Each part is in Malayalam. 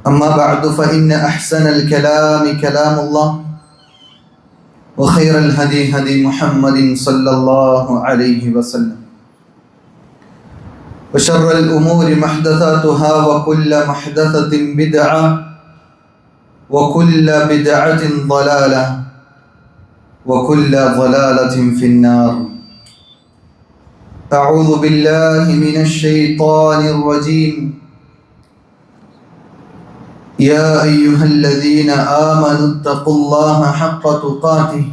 أما بعد فإن أحسن الكلام كلام الله وخير الهدي هدي محمد صلى الله عليه وسلم وشر الأمور محدثاتها وكل محدثة بدعة وكل بدعة ضلالة وكل ضلالة في النار. أعوذ بالله من الشيطان الرجيم. يا أيها الذين آمنوا اتقوا الله حق تقاته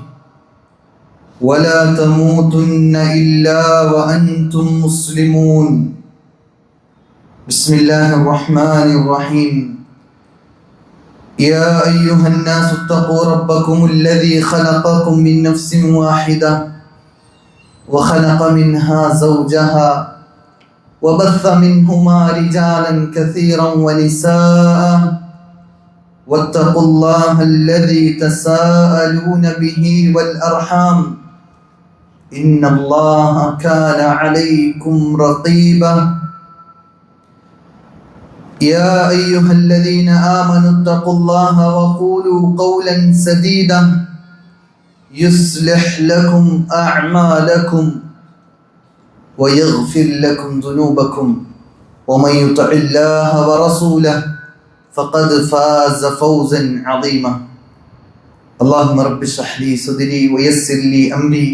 ولا تموتن إلا وأنتم مسلمون. بسم الله الرحمن الرحيم. يا أيها الناس اتقوا ربكم الذي خلقكم من نفس واحدة وخلق منها زوجها وبث منهما رجالا كثيرا ونساء واتقوا الله الذي تساءلون به والأرحام إن الله كان عليكم رقيبا. يا أيها الذين آمنوا اتقوا الله وقولوا قولا سديدا يصلح لكم أعمالكم ويغفر لكم ذنوبكم ومن يطع الله ورسوله فقد فاز فوزا عظيما. اللهم رب اشرح لي صدري ويسر لي أمري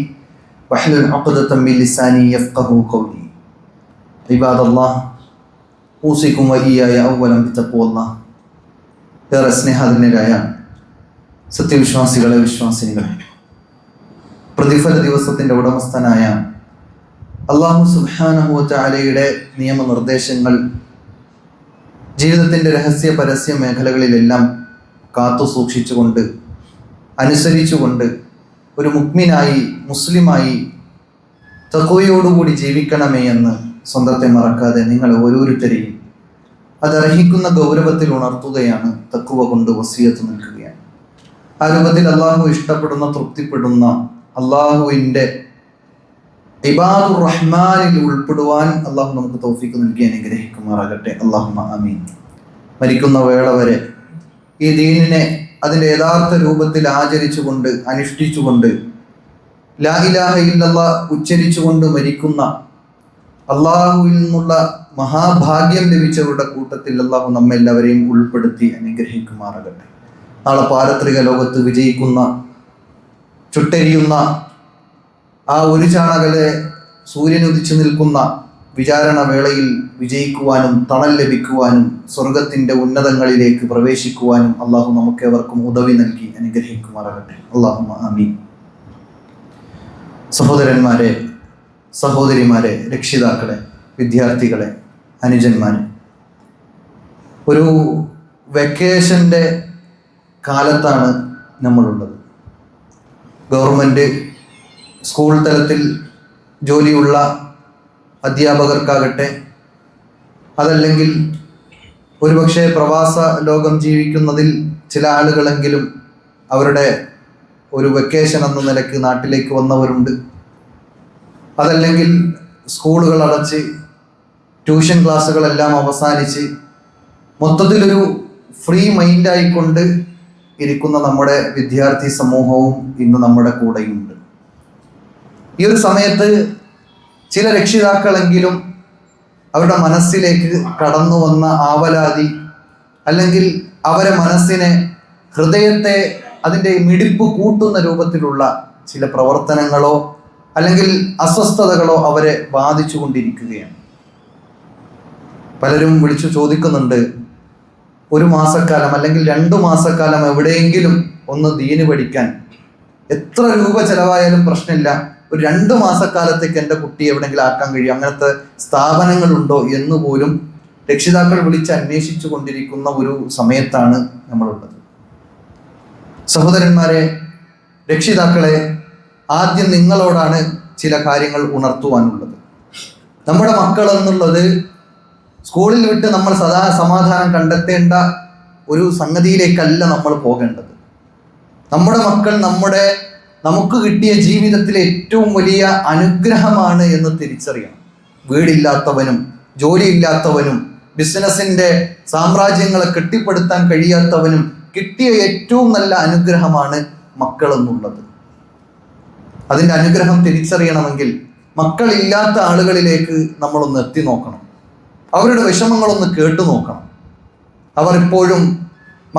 واحلل عقدة من لساني يفقهوا قولي. عباد الله أوصيكم وإياي أولا بتقوى الله. ഏറെ സ്നേഹാധന്യരായ സത്യവിശ്വാസികളെ, വിശ്വാസിനികളെ, പ്രതിഫല ദിവസത്തിൻ്റെ ഉടമസ്ഥനായ അല്ലാഹു സുബ്ഹാനഹു വ തആലയുടെ നിയമനിർദ്ദേശങ്ങൾ ജീവിതത്തിൻ്റെ രഹസ്യ പരസ്യ മേഖലകളിലെല്ലാം കാത്തു സൂക്ഷിച്ചുകൊണ്ട് അനുസരിച്ചുകൊണ്ട് ഒരു മുഅ്മിനായി, മുസ്ലിമായി തഖ്വയോടുകൂടി ജീവിക്കണമേ എന്ന് സ്വന്തത്തെ മറക്കാതെ നിങ്ങൾ ഓരോരുത്തരെയും അതർഹിക്കുന്ന ഗൗരവത്തിൽ ഉണർത്തുകയാണ്, തഖ്വ കൊണ്ട് വസിയത്ത് നൽകുകയാണ്. ആ രൂപത്തിൽ അള്ളാഹു ഇഷ്ടപ്പെടുന്ന, തൃപ്തിപ്പെടുന്ന അള്ളാഹുവിൻ്റെ ഇബാദുർ റഹ്മാനിൽ ഉൾപ്പെടുവാൻ അള്ളാഹു നമുക്ക് തൗഫീഖ് നൽകി അനുഗ്രഹിക്കുമാറാകട്ടെ. അല്ലാഹുമ്മ ആമീൻ. മരിക്കുന്ന വേള വരെ ഈ ദീനിനെ അതിൻ്റെ യഥാർത്ഥ രൂപത്തിൽ ആചരിച്ചുകൊണ്ട്, അനുഷ്ഠിച്ചുകൊണ്ട്, ലാ ഇലാഹ ഇല്ലല്ലാഹ് ഉച്ചരിച്ചുകൊണ്ട് മരിക്കുന്ന അള്ളാഹുവിൽ നിന്നുള്ള മഹാഭാഗ്യം ലഭിച്ചവരുടെ കൂട്ടത്തിൽ അള്ളാഹു നമ്മെല്ലാവരെയും ഉൾപ്പെടുത്തി അനുഗ്രഹിക്കുമാറാകട്ടെ. നാളെ പാരത്രിക ലോകത്ത് വിജയിക്കുന്ന, ചുട്ടെരിയുന്ന ആ ഒരു ചാണകലെ സൂര്യൻ ഉദിച്ചു നിൽക്കുന്ന വിചാരണ വേളയിൽ വിജയിക്കുവാനും തണൽ ലഭിക്കുവാനും സ്വർഗത്തിൻ്റെ ഉന്നതങ്ങളിലേക്ക് പ്രവേശിക്കുവാനും അള്ളാഹു നമുക്കേവർക്കും ഉദവി നൽകി അനുഗ്രഹിക്കുമാറാകട്ടെ. അല്ലാഹുമ്മ ആമീൻ. സഹോദരന്മാരെ, സഹോദരിമാരെ, രക്ഷിതാക്കളെ, വിദ്യാർത്ഥികളെ, അനുജന്മാരെ, ഒരു വെക്കേഷൻ്റെ കാലത്താണ് നമ്മളുള്ളത്. ഗവൺമെൻറ് സ്കൂൾ തലത്തിൽ ജോലിയുള്ള അധ്യാപകർക്കാകട്ടെ, അതല്ലെങ്കിൽ ഒരുപക്ഷെ പ്രവാസ ലോകം ജീവിക്കുന്നതിൽ ചില ആളുകളെങ്കിലും അവരുടെ ഒരു വെക്കേഷൻ എന്ന നിലയ്ക്ക് നാട്ടിലേക്ക് വന്നവരുണ്ട്. അതല്ലെങ്കിൽ സ്കൂളുകൾ അടച്ച് ട്യൂഷൻ ക്ലാസ്സുകളെല്ലാം അവസാനിച്ച് മൊത്തത്തിലൊരു ഫ്രീ മൈൻഡായിക്കൊണ്ട് ഇരിക്കുന്ന നമ്മുടെ വിദ്യാർത്ഥി സമൂഹവും ഇന്ന് നമ്മുടെ കൂടെയുണ്ട്. ഈ ഒരു സമയത്ത് ചില രക്ഷിതാക്കളെങ്കിലും അവരുടെ മനസ്സിലേക്ക് കടന്നു വന്ന ആവലാതി, അല്ലെങ്കിൽ അവരെ മനസ്സിനെ, ഹൃദയത്തെ അതിൻ്റെ മിടിപ്പ് കൂട്ടുന്ന രൂപത്തിലുള്ള ചില പ്രവർത്തനങ്ങളോ അല്ലെങ്കിൽ അസ്വസ്ഥതകളോ അവരെ ബാധിച്ചു കൊണ്ടിരിക്കുകയാണ്. പലരും വിളിച്ചു ചോദിക്കുന്നുണ്ട്, ഒരു മാസക്കാലം അല്ലെങ്കിൽ 2 മാസക്കാലം എവിടെയെങ്കിലും ഒന്ന് ദീന് പഠിക്കാൻ എത്ര രൂപ ചെലവായാലും പ്രശ്നമില്ല, ഒരു 2 മാസക്കാലത്തേക്ക് എൻ്റെ കുട്ടി എവിടെയെങ്കിലും ആക്കാൻ കഴിയും, അങ്ങനത്തെ സ്ഥാപനങ്ങളുണ്ടോ എന്ന് പോലും രക്ഷിതാക്കൾ വിളിച്ച് അന്വേഷിച്ചു കൊണ്ടിരിക്കുന്ന ഒരു സമയത്താണ് നമ്മളുള്ളത്. സഹോദരന്മാരെ, രക്ഷിതാക്കളെ, ആദ്യം നിങ്ങളോടാണ് ചില കാര്യങ്ങൾ ഉണർത്തുവാനുള്ളത്. നമ്മുടെ മക്കൾ എന്നുള്ളത് സ്കൂളിൽ വിട്ട് നമ്മൾ സദാ സമാധാനം കണ്ടെത്തേണ്ട ഒരു സംഗതിയിലേക്കല്ല നമ്മൾ പോകേണ്ടത്. നമ്മുടെ മക്കൾ നമുക്ക് കിട്ടിയ ജീവിതത്തിലെ ഏറ്റവും വലിയ അനുഗ്രഹമാണ് എന്ന് തിരിച്ചറിയണം. വീടില്ലാത്തവനും ജോലിയില്ലാത്തവനും ബിസിനസിന്റെ സാമ്രാജ്യങ്ങളെ കെട്ടിപ്പടുത്താൻ കഴിയാത്തവനും കിട്ടിയ ഏറ്റവും നല്ല അനുഗ്രഹമാണ് മക്കൾ എന്നുള്ളത്. അതിൻ്റെ അനുഗ്രഹം തിരിച്ചറിയണമെങ്കിൽ മക്കളില്ലാത്ത ആളുകളിലേക്ക് നമ്മളൊന്ന് എത്തി നോക്കണം, അവരുടെ വിഷമങ്ങളൊന്ന് കേട്ടു നോക്കണം. അവർ ഇപ്പോഴും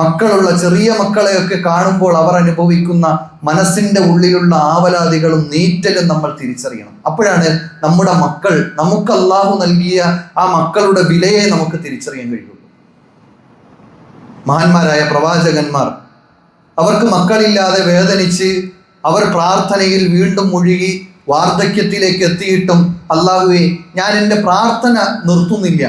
മക്കളുള്ള ചെറിയ മക്കളെയൊക്കെ കാണുമ്പോൾ അവർ അനുഭവിക്കുന്ന മനസ്സിൻ്റെ ഉള്ളിലുള്ള ആവലാതികളും നീറ്റലും നമ്മൾ തിരിച്ചറിയണം. അപ്പോഴാണ് നമ്മുടെ മക്കൾ, നമുക്ക് അല്ലാഹു നൽകിയ ആ മക്കളുടെ വിലയെ നമുക്ക് തിരിച്ചറിയാൻ കഴിയുള്ളൂ. മഹാന്മാരായ പ്രവാചകന്മാർ അവർക്ക് മക്കളില്ലാതെ വേദനിച്ച് അവർ പ്രാർത്ഥനയിൽ വീണ്ടും മുഴുകി വാർദ്ധക്യത്തിലേക്ക് എത്തിയിട്ടും അല്ലാഹുവേ, ഞാൻ എൻ്റെ പ്രാർത്ഥന നിർത്തുന്നില്ല,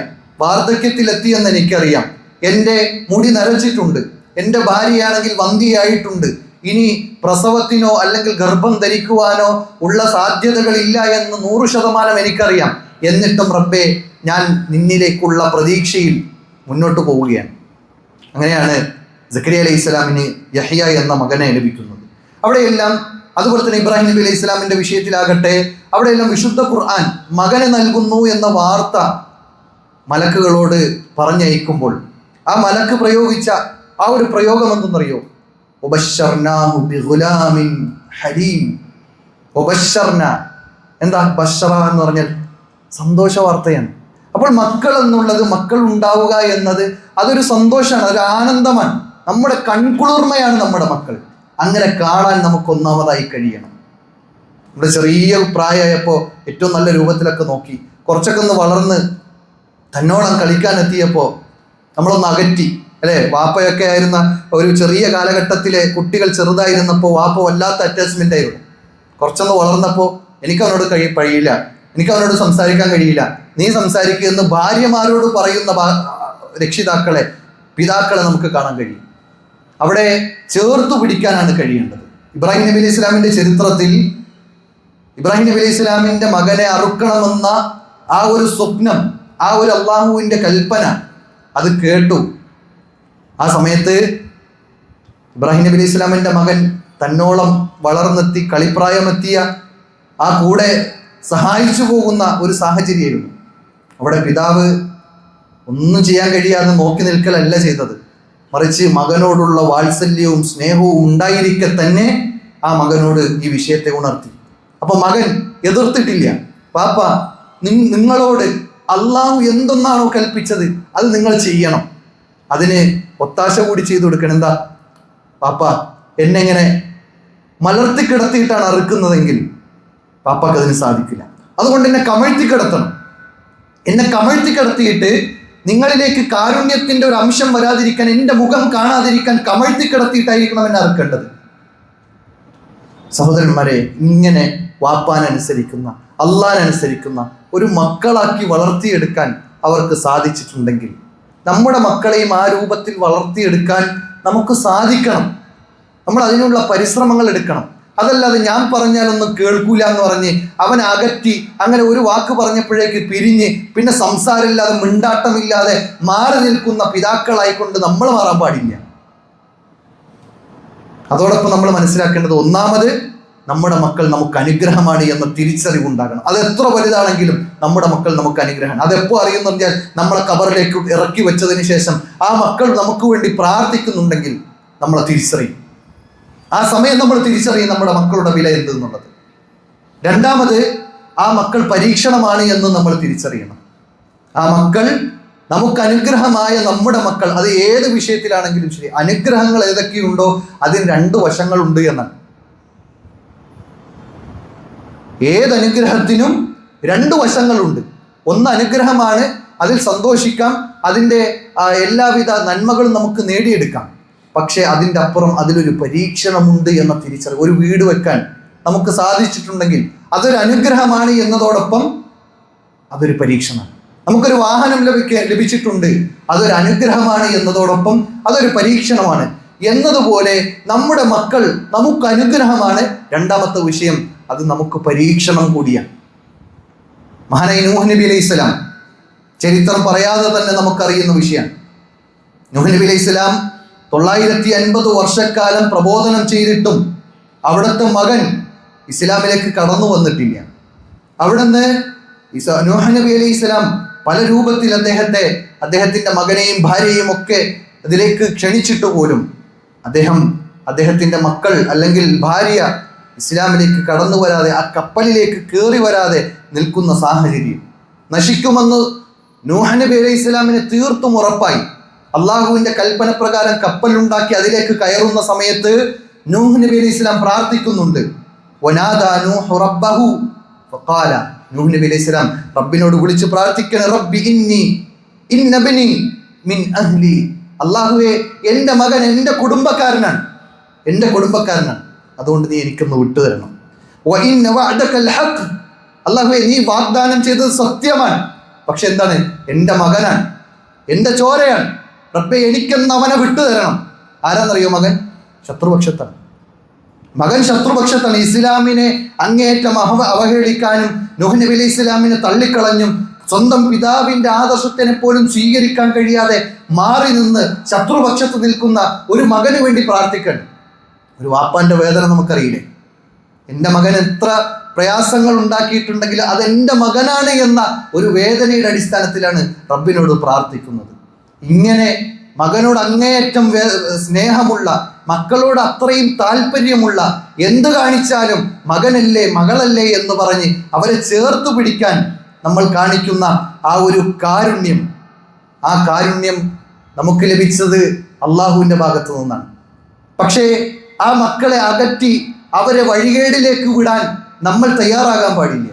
വാർദ്ധക്യത്തിലെത്തിയെന്ന് എനിക്കറിയാം, എൻ്റെ മുടി നരച്ചിട്ടുണ്ട്, എൻ്റെ ഭാര്യയാണെങ്കിൽ വന്ധ്യയായിട്ടുണ്ട്, ഇനി പ്രസവത്തിനോ അല്ലെങ്കിൽ ഗർഭം ധരിക്കുവാനോ ഉള്ള സാധ്യതകളില്ല എന്ന് 100% എനിക്കറിയാം. എന്നിട്ടും റബ്ബേ, ഞാൻ നിന്നിലേക്കുള്ള പ്രതീക്ഷയിൽ മുന്നോട്ട് പോവുകയാണ്. അങ്ങനെയാണ് സക്കരിയ അലൈഹി ഇസ്ലാമിന് യഹ്യ എന്ന മകനെ ലഭിക്കുന്നത്. അവിടെയെല്ലാം അതുപോലെ തന്നെ ഇബ്രാഹിം നബി അലൈഹി ഇസ്ലാമിൻ്റെ വിഷയത്തിലാകട്ടെ, അവിടെയെല്ലാം വിശുദ്ധ ഖുർആൻ മകനെ നൽകുന്നു എന്ന വാർത്ത മലക്കുകളോട് പറഞ്ഞയക്കുമ്പോൾ ആ മലക്ക് പ്രയോഗിച്ച ആ ഒരു പ്രയോഗം എന്തെന്നറിയോ? വബശ്ശർനാഹു ബിഗുലാമിൻ ഹലീം. വബശ്ശർന, എന്താ ബശ്ശറ എന്ന് പറഞ്ഞാൽ സന്തോഷ വാർത്തയാണ്. അപ്പോൾ മക്കൾ എന്നുള്ളത്, മക്കൾ ഉണ്ടാവുക എന്നത് അതൊരു സന്തോഷമാണ്, ഒരു ആനന്ദമാണ്, നമ്മുടെ കൺകുളിർമയാണ് നമ്മുടെ മക്കൾ. അങ്ങനെ കാണാൻ നമുക്ക് ഒന്നാമതായി കഴിയണം. നമ്മുടെ ചെറിയ പ്രായമായപ്പോൾ ഏറ്റവും നല്ല രൂപത്തിലൊക്കെ നോക്കി, കുറച്ചൊക്കെ ഒന്ന് വളർന്ന് തന്നോളം കളിക്കാനെത്തിയപ്പോൾ നമ്മളൊന്ന് അകറ്റി, അല്ലേ? വാപ്പയൊക്കെ ആയിരുന്ന ഒരു ചെറിയ കാലഘട്ടത്തിലെ കുട്ടികൾ ചെറുതായിരുന്നപ്പോൾ വാപ്പ വല്ലാത്ത അറ്റാച്ച്മെൻ്റ് ആയിരുന്നു. കുറച്ചൊന്ന് വളർന്നപ്പോൾ എനിക്കവനോട് കഴിയില്ല, എനിക്കവനോട് സംസാരിക്കാൻ കഴിയില്ല, നീ സംസാരിക്കുക എന്ന് ഭാര്യമാരോട് പറയുന്ന രക്ഷിതാക്കളെ, പിതാക്കളെ നമുക്ക് കാണാൻ കഴിയും. അവിടെ ചേർത്തു പിടിക്കാനാണ് കഴിയേണ്ടത്. ഇബ്രാഹിം നബി അലൈഹി ഇസ്ലാമിൻ്റെ ചരിത്രത്തിൽ ഇബ്രാഹിം നബി അലൈഹി ഇസ്ലാമിൻ്റെ മകനെ അറുക്കണമെന്ന ആ ഒരു സ്വപ്നം, ആ ഒരു അള്ളാഹുവിൻ്റെ കൽപ്പന അത് കേട്ടു. ആ സമയത്ത് ഇബ്രാഹിം നബി അലൈഹി ഇസ്ലാമിൻ്റെ മകൻ തന്നോളം വളർന്നെത്തി കളിപ്രായമെത്തിയ ആ കൂടെ സഹായിച്ചു പോകുന്ന ഒരു സാഹചര്യമായിരുന്നു. അവിടെ പിതാവ് ഒന്നും ചെയ്യാൻ കഴിയാതെ നോക്കി നിൽക്കലല്ല ചെയ്തത്, മറിച്ച് മകനോടുള്ള വാത്സല്യവും സ്നേഹവും ഉണ്ടായിരിക്കെ തന്നെ ആ മകനോട് ഈ വിഷയത്തെ ഉണർത്തി. അപ്പൊ മകൻ എതിർത്തിട്ടില്ല. പാപ്പ, നിങ്ങളോട് അള്ളാഹു എന്തൊന്നാണോ കൽപ്പിച്ചത് അത് നിങ്ങൾ ചെയ്യണം, അതിന് ഒത്താശ കൂടി ചെയ്തു കൊടുക്കണം. എന്താ പാപ്പ, എന്നെങ്ങനെ മലർത്തി കിടത്തിയിട്ടാണ് അറുക്കുന്നതെങ്കിൽ പാപ്പക്ക് അതിന് സാധിക്കില്ല, അതുകൊണ്ട് എന്നെ കമഴ്ത്തി കിടത്തണം. എന്നെ കമഴ്ത്തി കിടത്തിയിട്ട് നിങ്ങളിലേക്ക് കാരുണ്യത്തിന്റെ ഒരു അംശം വരാതിരിക്കാൻ, എൻ്റെ മുഖം കാണാതിരിക്കാൻ കമഴ്ത്തി കിടത്തിയിട്ടായിരിക്കണം എന്നെ അറുക്കേണ്ടത്. സഹോദരന്മാരെ, ഇങ്ങനെ വാപ്പാനനുസരിക്കുന്ന, അള്ളാനനുസരിക്കുന്ന ഒരു മക്കളാക്കി വളർത്തിയെടുക്കാൻ അവർക്ക് സാധിച്ചിട്ടുണ്ടെങ്കിൽ നമ്മുടെ മക്കളെയും ആ രൂപത്തിൽ വളർത്തിയെടുക്കാൻ നമുക്ക് സാധിക്കണം. നമ്മൾ അതിനുള്ള പരിശ്രമങ്ങൾ എടുക്കണം. അതല്ലാതെ ഞാൻ പറഞ്ഞാലൊന്നും കേൾക്കൂല എന്ന് പറഞ്ഞ് അവൻ അകറ്റി, അങ്ങനെ ഒരു വാക്ക് പറഞ്ഞപ്പോഴേക്ക് പിരിഞ്ഞ് പിന്നെ സംസാരമില്ലാതെ മിണ്ടാട്ടമില്ലാതെ മാറി നിൽക്കുന്ന പിതാക്കളായിക്കൊണ്ട് നമ്മൾ മാറാൻ പാടില്ല. അതോടൊപ്പം നമ്മൾ മനസ്സിലാക്കേണ്ടത്, ഒന്നാമത് നമ്മുടെ മക്കൾ നമുക്ക് അനുഗ്രഹമാണ് എന്ന തിരിച്ചറിവുണ്ടാകണം. അത് എത്ര വലുതാണെങ്കിലും നമ്മുടെ മക്കൾ നമുക്ക് അനുഗ്രഹമാണ്. അതെപ്പോൾ അറിയുന്നു പറഞ്ഞാൽ നമ്മളെ ഖബറിലേക്ക് ഇറക്കി വെച്ചതിന് ശേഷം ആ മക്കൾ നമുക്ക് വേണ്ടി പ്രാർത്ഥിക്കുന്നുണ്ടെങ്കിൽ നമ്മളെ തിരിച്ചറിയും. ആ സമയം നമ്മൾ തിരിച്ചറിയും നമ്മുടെ മക്കളുടെ വില എന്ത് എന്നുള്ളത്. രണ്ടാമത്, ആ മക്കൾ പരീക്ഷണമാണ് എന്ന് നമ്മൾ തിരിച്ചറിയണം. ആ മക്കൾ നമുക്ക് അനുഗ്രഹമായ നമ്മുടെ മക്കൾ, അത് ഏത് വിഷയത്തിലാണെങ്കിലും ശരി, അനുഗ്രഹങ്ങൾ ഏതൊക്കെയുണ്ടോ അതിന് 2 വശങ്ങളുണ്ട് എന്നാണ്. ഏതനുഗ്രഹത്തിനും 2 വശങ്ങളുണ്ട്. ഒന്ന് അനുഗ്രഹമാണ്, അതിൽ സന്തോഷിക്കാം, അതിൻ്റെ എല്ലാവിധ നന്മകളും നമുക്ക് നേടിയെടുക്കാം. പക്ഷേ അതിൻ്റെ അപ്പുറം അതിലൊരു പരീക്ഷണമുണ്ട് എന്ന തിരിച്ചറിവ്. ഒരു വീട് വെക്കാൻ നമുക്ക് സാധിച്ചിട്ടുണ്ടെങ്കിൽ അതൊരു അനുഗ്രഹമാണ് എന്നതോടൊപ്പം അതൊരു പരീക്ഷണമാണ്. നമുക്കൊരു വാഹനം ലഭിച്ചിട്ടുണ്ട്, അതൊരു അനുഗ്രഹമാണ് എന്നതോടൊപ്പം അതൊരു പരീക്ഷണമാണ്. എന്നതുപോലെ നമ്മുടെ മക്കൾ നമുക്ക് അനുഗ്രഹമാണ്. രണ്ടാമത്തെ വിഷയം, അത് നമുക്ക് പരീക്ഷണം കൂടിയാണ്. മഹാനായ നൂഹ് നബി അലൈഹി സ്വലാം, ചരിത്രം പറയാതെ തന്നെ നമുക്കറിയുന്ന വിഷയമാണ്. നൂഹ് നബി അലൈഹി സ്വലാം 950 വർഷക്കാലം പ്രബോധനം ചെയ്തിട്ടും അവിടുത്തെ മകൻ ഇസ്ലാമിലേക്ക് കടന്നു വന്നിട്ടില്ല. അവിടുന്ന് നൂഹ് നബി അലൈഹി സ്വലാം പല രൂപത്തിൽ അദ്ദേഹത്തെ അദ്ദേഹത്തിൻ്റെ മകനെയും ഭാര്യയും ഒക്കെ ഇതിലേക്ക് ക്ഷണിച്ചിട്ട് പോലും അദ്ദേഹത്തിൻ്റെ മക്കൾ അല്ലെങ്കിൽ ഭാര്യ ഇസ്ലാമിലേക്ക് കടന്നു വരാതെ, ആ കപ്പലിലേക്ക് കയറി വരാതെ നിൽക്കുന്ന സാഹചര്യം. നശിക്കുമെന്ന് നൂഹ് നബി അലൈഹി ഇസ്ലാമിന് തീർത്തും ഉറപ്പായി. അള്ളാഹുവിൻ്റെ കൽപ്പന പ്രകാരം കപ്പലുണ്ടാക്കി അതിലേക്ക് കയറുന്ന സമയത്ത് നൂഹ് നബി അലൈഹി ഇസ്ലാം പ്രാർത്ഥിക്കുന്നുണ്ട്. വനാദാ നൂഹു റബ്ബഹു ഫഖാല, നൂഹ് നബി അലൈഹി ഇസ്ലാം റബ്ബിനോട് വിളിച്ച് പ്രാർത്ഥിക്കണം, റബ്ബി ഇന്ന ബനി മിൻ അഹ്ലി, അള്ളാഹുവേ എൻ്റെ മകൻ എൻ്റെ കുടുംബക്കാരനാണ്, അതുകൊണ്ട് നീ എനിക്കൊന്ന് വിട്ടുതരണം. വഇന്ന വഅദകൽ ഹഖ്, അള്ളാഹുവേ നീ വാഗ്ദാനം ചെയ്തത് സത്യമാണ്, പക്ഷെ എന്താണ്, എൻ്റെ മകനാണ്, എൻ്റെ ചോരയാണ്, റബ്ബേ എനിക്കെന്ന് അവനെ വിട്ടുതരണം. ആരാന്നറിയോ? മകൻ ശത്രുപക്ഷത്താണ്. ഇസ്ലാമിനെ അങ്ങേയറ്റം അവഹേളിക്കാനും നൂഹ് നബി അലൈഹി ഇസ്ലാമിനെ തള്ളിക്കളഞ്ഞും സ്വന്തം പിതാവിൻ്റെ ആദർശത്തിനെ പോലും സ്വീകരിക്കാൻ കഴിയാതെ മാറി നിന്ന് ശത്രുപക്ഷത്ത് നിൽക്കുന്ന ഒരു മകന് വേണ്ടി പ്രാർത്ഥിക്കണം. ഒരു വാപ്പാൻ്റെ വേദന നമുക്കറിയില്ലേ? എൻ്റെ മകൻ എത്ര പ്രയാസങ്ങൾ ഉണ്ടാക്കിയിട്ടുണ്ടെങ്കിൽ അതെൻ്റെ മകനാണ് എന്ന ഒരു വേദനയുടെ അടിസ്ഥാനത്തിലാണ് റബ്ബിനോട് പ്രാർത്ഥിക്കുന്നത്. ഇങ്ങനെ മകനോട് അങ്ങേയറ്റം സ്നേഹമുള്ള, മക്കളോട് അത്രയും താല്പര്യമുള്ള, എന്ത് കാണിച്ചാലും മകനല്ലേ മകളല്ലേ എന്ന് പറഞ്ഞ് അവരെ ചേർത്ത് പിടിക്കാൻ നമ്മൾ കാണിക്കുന്ന ആ ഒരു കാരുണ്യം, ആ കാരുണ്യം നമുക്ക് ലഭിച്ചത് അള്ളാഹുവിൻ്റെ ഭാഗത്തു നിന്നാണ്. പക്ഷേ ആ മക്കളെ അകറ്റി അവരെ വഴികേടിലേക്ക് വിടാൻ നമ്മൾ തയ്യാറാകാൻ പാടില്ല.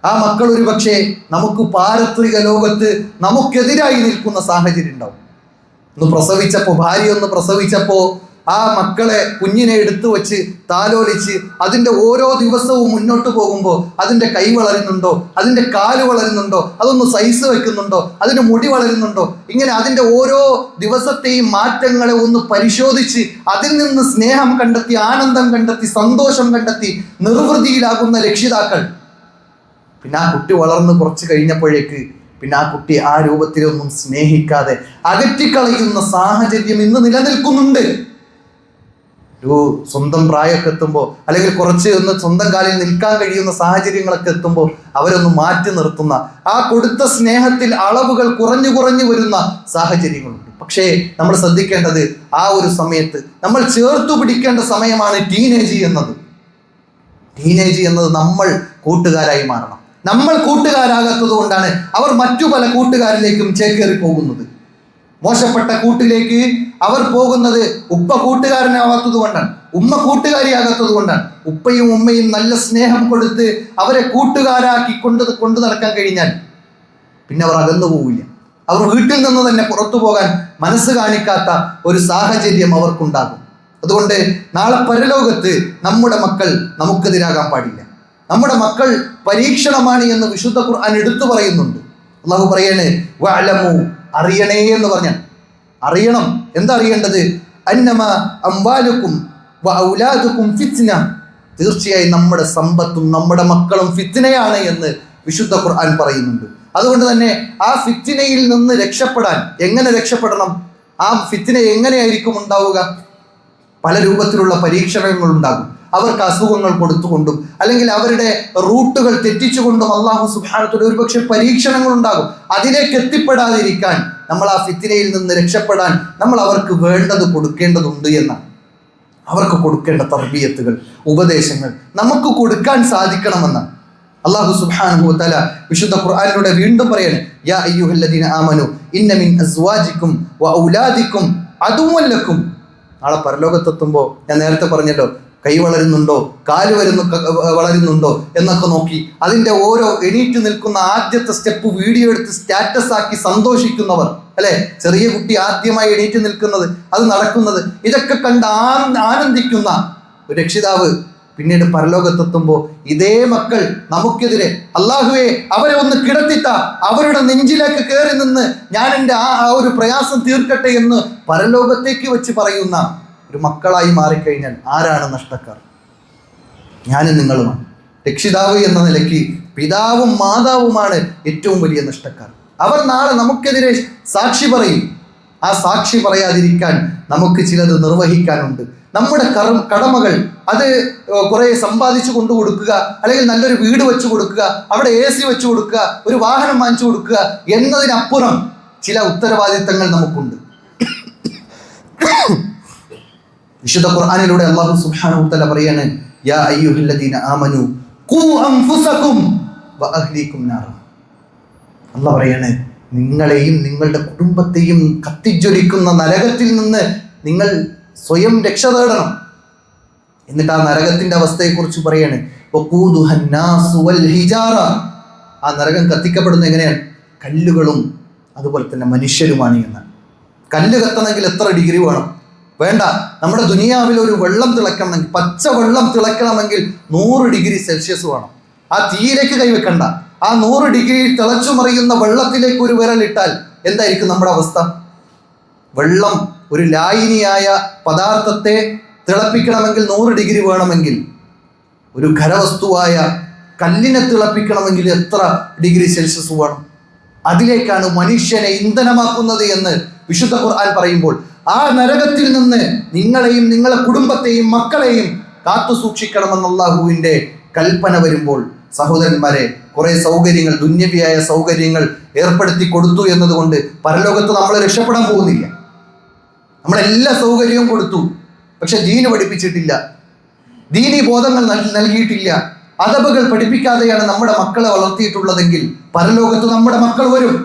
ആ മക്കൾ ഒരു പക്ഷേ നമുക്ക് പാരത്രിക ലോകത്ത് നമുക്കെതിരായി നിൽക്കുന്ന സാഹചര്യം ഉണ്ടാവും. ഭാര്യ ഒന്ന് പ്രസവിച്ചപ്പോൾ ആ മക്കളെ, കുഞ്ഞിനെ എടുത്തു വച്ച് താലോലിച്ച് അതിൻ്റെ ഓരോ ദിവസവും മുന്നോട്ട് പോകുമ്പോൾ അതിൻ്റെ കൈ വളരുന്നുണ്ടോ, അതിൻ്റെ കാല് വളരുന്നുണ്ടോ, അതൊന്ന് സൈസ് വെക്കുന്നുണ്ടോ, അതിൻ്റെ മുടി വളരുന്നുണ്ടോ, ഇങ്ങനെ അതിൻ്റെ ഓരോ ദിവസത്തെയും മാറ്റങ്ങളെ ഒന്ന് പരിശോധിച്ച് അതിൽ നിന്ന് സ്നേഹം കണ്ടെത്തി, ആനന്ദം കണ്ടെത്തി, സന്തോഷം കണ്ടെത്തി നിർവൃതിയിലാകുന്ന രക്ഷിതാക്കൾ. പിന്നെ ആ കുട്ടി വളർന്ന് കുറച്ച് കഴിഞ്ഞപ്പോഴേക്ക് പിന്നെ ആ കുട്ടി ആ രൂപത്തിലൊന്നും സ്നേഹിക്കാതെ അകറ്റിക്കളയുന്ന സാഹചര്യം ഇന്ന് നിലനിൽക്കുന്നുണ്ട്. ഒരു സ്വന്തം പ്രായമൊക്കെ എത്തുമ്പോൾ, അല്ലെങ്കിൽ കുറച്ച് ഒന്ന് സ്വന്തം കാലിൽ നിൽക്കാൻ കഴിയുന്ന സാഹചര്യങ്ങളൊക്കെ എത്തുമ്പോൾ അവരൊന്ന് മാറ്റി നിർത്തുന്ന, ആ കൊടുത്ത സ്നേഹത്തിൽ അളവുകൾ കുറഞ്ഞു വരുന്ന സാഹചര്യങ്ങളുണ്ട്. പക്ഷേ നമ്മൾ ശ്രദ്ധിക്കേണ്ടത്, ആ ഒരു സമയത്ത് നമ്മൾ ചേർത്തു പിടിക്കേണ്ട സമയമാണ് ടീനേജ് എന്നത്. നമ്മൾ കൂട്ടുകാരായി മാറണം. നമ്മൾ കൂട്ടുകാരാകാത്തത് കൊണ്ടാണ് അവർ മറ്റു പല കൂട്ടുകാരിലേക്കും ചേക്കേറി പോകുന്നത്. മോശപ്പെട്ട കൂട്ടിലേക്ക് അവർ പോകുന്നത് ഉപ്പ കൂട്ടുകാരനാവാത്തത് കൊണ്ടാണ്, ഉമ്മ കൂട്ടുകാരിയാകാത്തത് കൊണ്ടാണ്. ഉപ്പയും ഉമ്മയും നല്ല സ്നേഹം കൊടുത്ത് അവരെ കൂട്ടുകാരാക്കി കൊണ്ടു നടക്കാൻ കഴിഞ്ഞാൽ പിന്നെ അവർ അകന്നു പോവില്ല. അവർ വീട്ടിൽ നിന്ന് തന്നെ പുറത്തു പോകാൻ മനസ്സ് കാണിക്കാത്ത ഒരു സാഹചര്യം അവർക്കുണ്ടാകും. അതുകൊണ്ട് നാളെ പരലോകത്ത് നമ്മുടെ മക്കൾ നമുക്കെതിരാകാൻ പാടില്ല. നമ്മുടെ മക്കൾ പരീക്ഷണമാണ് എന്ന് വിശുദ്ധ ഖുർആൻ എടുത്തു പറയുന്നുണ്ട്. അള്ളാഹു പറയണേ, വഅലമു, അറിയണേ എന്ന് പറഞ്ഞാൽ അറിയണം. എന്താ അറിയേണ്ടത്? അന്നമ അംവാലുക്കും വഔലാദുക്കും ഫിത്ന, തീർച്ചയായും നമ്മുടെ സമ്പത്തും നമ്മുടെ മക്കളും ഫിത്നയാണ് എന്ന് വിശുദ്ധ ഖുർആൻ പറയുന്നുണ്ട്. അതുകൊണ്ട് തന്നെ ആ ഫിത്നയിൽ നിന്ന് രക്ഷപ്പെടാൻ എങ്ങനെ രക്ഷപ്പെടണം? ആ ഫിത്ന എങ്ങനെയായിരിക്കും ഉണ്ടാവുക? പല രൂപത്തിലുള്ള പരീക്ഷണങ്ങൾ ഉണ്ടാകും. അവർക്ക് അസുഖങ്ങൾ കൊടുത്തുകൊണ്ടും അല്ലെങ്കിൽ അവരുടെ റൂട്ടുകൾ തെറ്റിച്ചുകൊണ്ടും അള്ളാഹു സുബ്ഹാനഹു വ തആല ഒരുപക്ഷെ പരീക്ഷണങ്ങൾ ഉണ്ടാകും. അതിലേക്ക് എത്തിപ്പെടാതിരിക്കാൻ, നമ്മൾ ആ ഫിത്നയിൽ നിന്ന് രക്ഷപ്പെടാൻ നമ്മൾ അവർക്ക് വേണ്ടത് കൊടുക്കേണ്ടതുണ്ട് എന്നാണ്. അവർക്ക് കൊടുക്കേണ്ട തർബിയത്തുകൾ, ഉപദേശങ്ങൾ നമുക്ക് കൊടുക്കാൻ സാധിക്കണമെന്നാണ് അള്ളാഹു സുബ്ഹാനഹു വ തആല വിശുദ്ധ ഖുർആനിലൂടെ വീണ്ടും പറയാണ്, യാ അയ്യുഹല്ലദീന ആമനു ഇന്ന മിൻ അസ്വാജിക്കും വ ഔലാദിക്കും അദുവ്വൻ ലക്കും. നാളെ പരലോകത്തെത്തുമ്പോൾ ഞാൻ നേരത്തെ പറഞ്ഞല്ലോ, കൈ വളരുന്നുണ്ടോ, കാല് വളരുന്നുണ്ടോ എന്നൊക്കെ നോക്കി അതിൻ്റെ ഓരോ എണീറ്റ് നിൽക്കുന്ന ആദ്യത്തെ സ്റ്റെപ്പ് വീഡിയോ എടുത്ത് സ്റ്റാറ്റസ് ആക്കി സന്തോഷിക്കുന്നവർ, അല്ലെ? ചെറിയ കുട്ടി ആദ്യമായി എണീറ്റ് നിൽക്കുന്നത്, അത് നടക്കുന്നത്, ഇതൊക്കെ കണ്ട് ആനന്ദിക്കുന്ന ഒരു രക്ഷിതാവ് പിന്നീട് പരലോകത്തെത്തുമ്പോൾ ഇതേ മക്കൾ നമുക്കെതിരെ, അള്ളാഹുവേ അവരെ ഒന്ന് കിടത്തിത്ത, അവരുടെ നെഞ്ചിലേക്ക് കയറി നിന്ന് ഞാൻ എൻ്റെ ആ ഒരു പ്രയാസം തീർക്കട്ടെ എന്ന് പരലോകത്തേക്ക് വെച്ച് പറയുന്ന ഒരു മക്കളായി മാറിക്കഴിഞ്ഞാൽ ആരാണ് നഷ്ടക്കാർ? ഞാനും നിങ്ങളുമാണ്. രക്ഷിതാവ് എന്ന നിലയ്ക്ക് പിതാവും മാതാവുമാണ് ഏറ്റവും വലിയ നഷ്ടക്കാർ. അവർ നാളെ നമുക്കെതിരെ സാക്ഷി പറയും. ആ സാക്ഷി പറയാതിരിക്കാൻ നമുക്ക് ചിലത് നിർവഹിക്കാനുണ്ട്. നമ്മുടെ കടമകൾ, അത് കുറെ സമ്പാദിച്ചു കൊണ്ടു കൊടുക്കുക, അല്ലെങ്കിൽ നല്ലൊരു വീട് വെച്ച് കൊടുക്കുക, അവിടെ AC വെച്ച് കൊടുക്കുക, ഒരു വാഹനം വാങ്ങിച്ചു കൊടുക്കുക എന്നതിനപ്പുറം ചില ഉത്തരവാദിത്തങ്ങൾ നമുക്കുണ്ട്. വിശുദ്ധ ഖുർആനിലൂടെ അല്ലാഹു സുബ്ഹാനഹു വ തആല പറയാണ്, യാ അയ്യുഹല്ലദീന ആമനു ഖൂ അൻഫുസകും വഅഹ്ലീകും നാറ. അല്ലാഹു പറയാണ്, നിങ്ങളെയും നിങ്ങളുടെ കുടുംബത്തെയും കത്തിജ്വലിക്കുന്ന നരകത്തിൽ നിന്ന് നിങ്ങൾ സ്വയം രക്ഷ തേടണം. എന്നിട്ട് ആ നരകത്തിന്റെ അവസ്ഥയെക്കുറിച്ച് പറയാണ്, വഖൂദുഹൻ നാസു വൽ ഹിജാറ. ആ നരകം കത്തിക്കപ്പെടുന്നത് എങ്ങനെയാണ്? കല്ലുകളും അതുപോലെ തന്നെ മനുഷ്യരുമാണ് എന്ന്. കല്ല് കത്തണമെങ്കിൽ എത്ര ഡിഗ്രി വേണം? വേണ്ട. നമ്മുടെ ദുനിയാവിൽ ഒരു വെള്ളം തിളക്കണമെങ്കിൽ, പച്ച വെള്ളം തിളക്കണമെങ്കിൽ 100 ഡിഗ്രി സെൽഷ്യസ് വേണം. ആ തീയിലേക്ക് കൈവെക്കണ്ട. ആ 100 ഡിഗ്രി തിളച്ചു മറിയുന്ന വെള്ളത്തിലേക്ക് ഒരു വിരലിട്ടാൽ എന്തായിരിക്കും നമ്മുടെ അവസ്ഥ? വെള്ളം, ഒരു ലായിനിയായ പദാർത്ഥത്തെ തിളപ്പിക്കണമെങ്കിൽ 100 ഡിഗ്രി വേണമെങ്കിൽ, ഒരു ഖരവസ്തുവായ കല്ലിനെ തിളപ്പിക്കണമെങ്കിൽ എത്ര ഡിഗ്രി സെൽഷ്യസ് വേണം? അതിലേക്കാണ് മനുഷ്യനെ ഇന്ധനമാക്കുന്നത് എന്ന് വിശുദ്ധ ഖുർആൻ പറയുമ്പോൾ, ആ നരകത്തിൽ നിന്ന് നിങ്ങളെയും നിങ്ങളെ കുടുംബത്തെയും മക്കളെയും കാത്തു സൂക്ഷിക്കണമെന്ന് അല്ലാഹുവിൻ്റെ കൽപ്പന വരുമ്പോൾ, സഹോദരന്മാരെ, കുറെ സൗകര്യങ്ങൾ, ദുന്യവിയായ സൗകര്യങ്ങൾ ഏർപ്പെടുത്തി കൊടുത്തു എന്നതുകൊണ്ട് പരലോകത്ത് നമ്മൾ രക്ഷപ്പെടാൻ പോകുന്നില്ല. നമ്മളെല്ലാ സൗകര്യവും കൊടുത്തു, പക്ഷെ ദീന് പഠിപ്പിച്ചിട്ടില്ല, ദീനി ബോധങ്ങൾ നൽകിയിട്ടില്ല, അദബുകൾ പഠിപ്പിക്കാതെയാണ് നമ്മുടെ മക്കളെ വളർത്തിയിട്ടുള്ളതെങ്കിൽ പരലോകത്ത് നമ്മുടെ മക്കൾ വരും.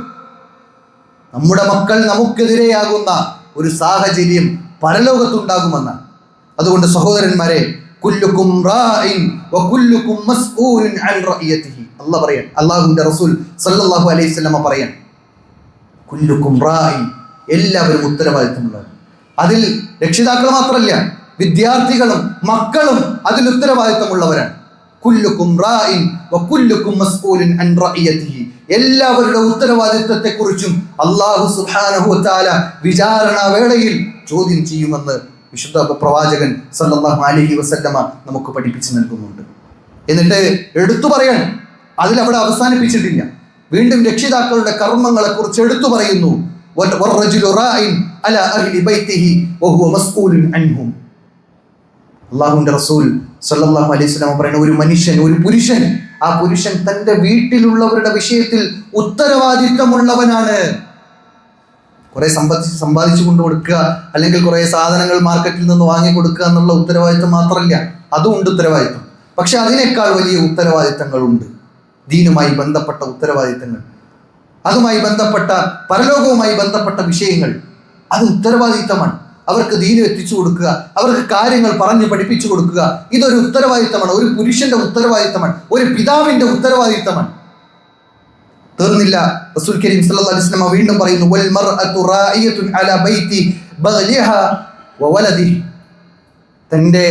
നമ്മുടെ മക്കൾ നമുക്കെതിരെയാകുന്ന ഒരു സാഹചര്യം പരലോകത്തുണ്ടാകുമെന്നാണ്. അതുകൊണ്ട് സഹോദരന്മാരെ, കുല്ലുക്കും റാഇൻ വകുല്ലുക്കും മസ്ഊലുൻ അൻ റഅയതിഹി. അല്ലാഹു പറയാൻ, അല്ലാഹുവിന്റെ റസൂൽ സല്ലല്ലാഹു അലൈഹി വസല്ലം പറയാൻ, കുല്ലുക്കും റാഇൻ, എല്ലാവരും ഉത്തരവാദിത്തമുള്ളവർ. അതിൽ രക്ഷിതാക്കൾ മാത്രമല്ല, വിദ്യാർത്ഥികളും മക്കളും അതിൽ ഉത്തരവാദിത്തമുള്ളവരാണ്. കുല്ലുക്കും റാഇൻ വകുല്ലുക്കും മസ്ഊലുൻ അൻ റഅയതിഹി. എല്ലാവരുടെ ഉത്തരവാദിത്തത്തെക്കുറിച്ചും അല്ലാഹു സുബ്ഹാനഹു വ തആല വിചാരണ വേളയിൽ ചോദ്യം ചെയ്യുമെന്ന് വിശുദ്ധ പ്രവാചകൻ സല്ലല്ലാഹു അലൈഹി വസല്ലമ നമുക്ക് പഠിപ്പിച്ചു നൽകുന്നുണ്ട്. എന്നിട്ട് എടുത്തു പറയാൻ, അതിലവിടെ അവസാനിപ്പിച്ചിട്ടില്ല. വീണ്ടും രക്ഷിതാക്കളുടെ കർമ്മങ്ങളെ കുറിച്ച് എടുത്തു പറയുന്നു. വറജുലു റാഇൻ അലാ അഹ്ലി ബൈതിഹി വഹുവ മസ്ഊലുൻ അൻഹും. അല്ലാഹുവിന്റെ റസൂൽ സല്ലല്ലാഹു അലൈഹി വസല്ലം പറയുന്ന, ഒരു മനുഷ്യൻ, ഒരു പുരുഷൻ, ആ പുരുഷൻ തന്റെ വീട്ടിലുള്ളവരുടെ വിഷയത്തിൽ ഉത്തരവാദിത്തമുള്ളവനാണ്. കുറെ സമ്പാദിച്ചു കൊണ്ടു കൊടുക്കുക, അല്ലെങ്കിൽ കുറെ സാധനങ്ങൾ മാർക്കറ്റിൽ നിന്ന് വാങ്ങി കൊടുക്കുക എന്നുള്ള ഉത്തരവാദിത്തം മാത്രമല്ല, അതും ഉണ്ട് ഉത്തരവാദിത്തം. പക്ഷെ അതിനേക്കാൾ വലിയ ഉത്തരവാദിത്തങ്ങളുണ്ട്, ദീനുമായി ബന്ധപ്പെട്ട ഉത്തരവാദിത്തങ്ങൾ, അതുമായി ബന്ധപ്പെട്ട പരലോകവുമായി ബന്ധപ്പെട്ട വിഷയങ്ങൾ. അത് ഉത്തരവാദിത്തമാണ്. അവർക്ക് ദീന് എത്തിച്ചു കൊടുക്കുക, അവർക്ക് കാര്യങ്ങൾ പറഞ്ഞ് പഠിപ്പിച്ചു കൊടുക്കുക, ഇതൊരു ഉത്തരവാദിത്തമാണ്. ഒരു പുരുഷന്റെ ഉത്തരവാദിത്തമാണ്, ഒരു പിതാവിന്റെ ഉത്തരവാദിത്തമാണ്. തീർന്നില്ല, റസൂൽ കരീം സല്ലല്ലാഹു അലൈഹി വസല്ലം വീണ്ടും പറയുന്നു, വൽ മർഅതു റാഇയത്തുൻ അലാ ബൈതി ബഗ്ലിഹാ വവലദിഹി. തൻ്റെ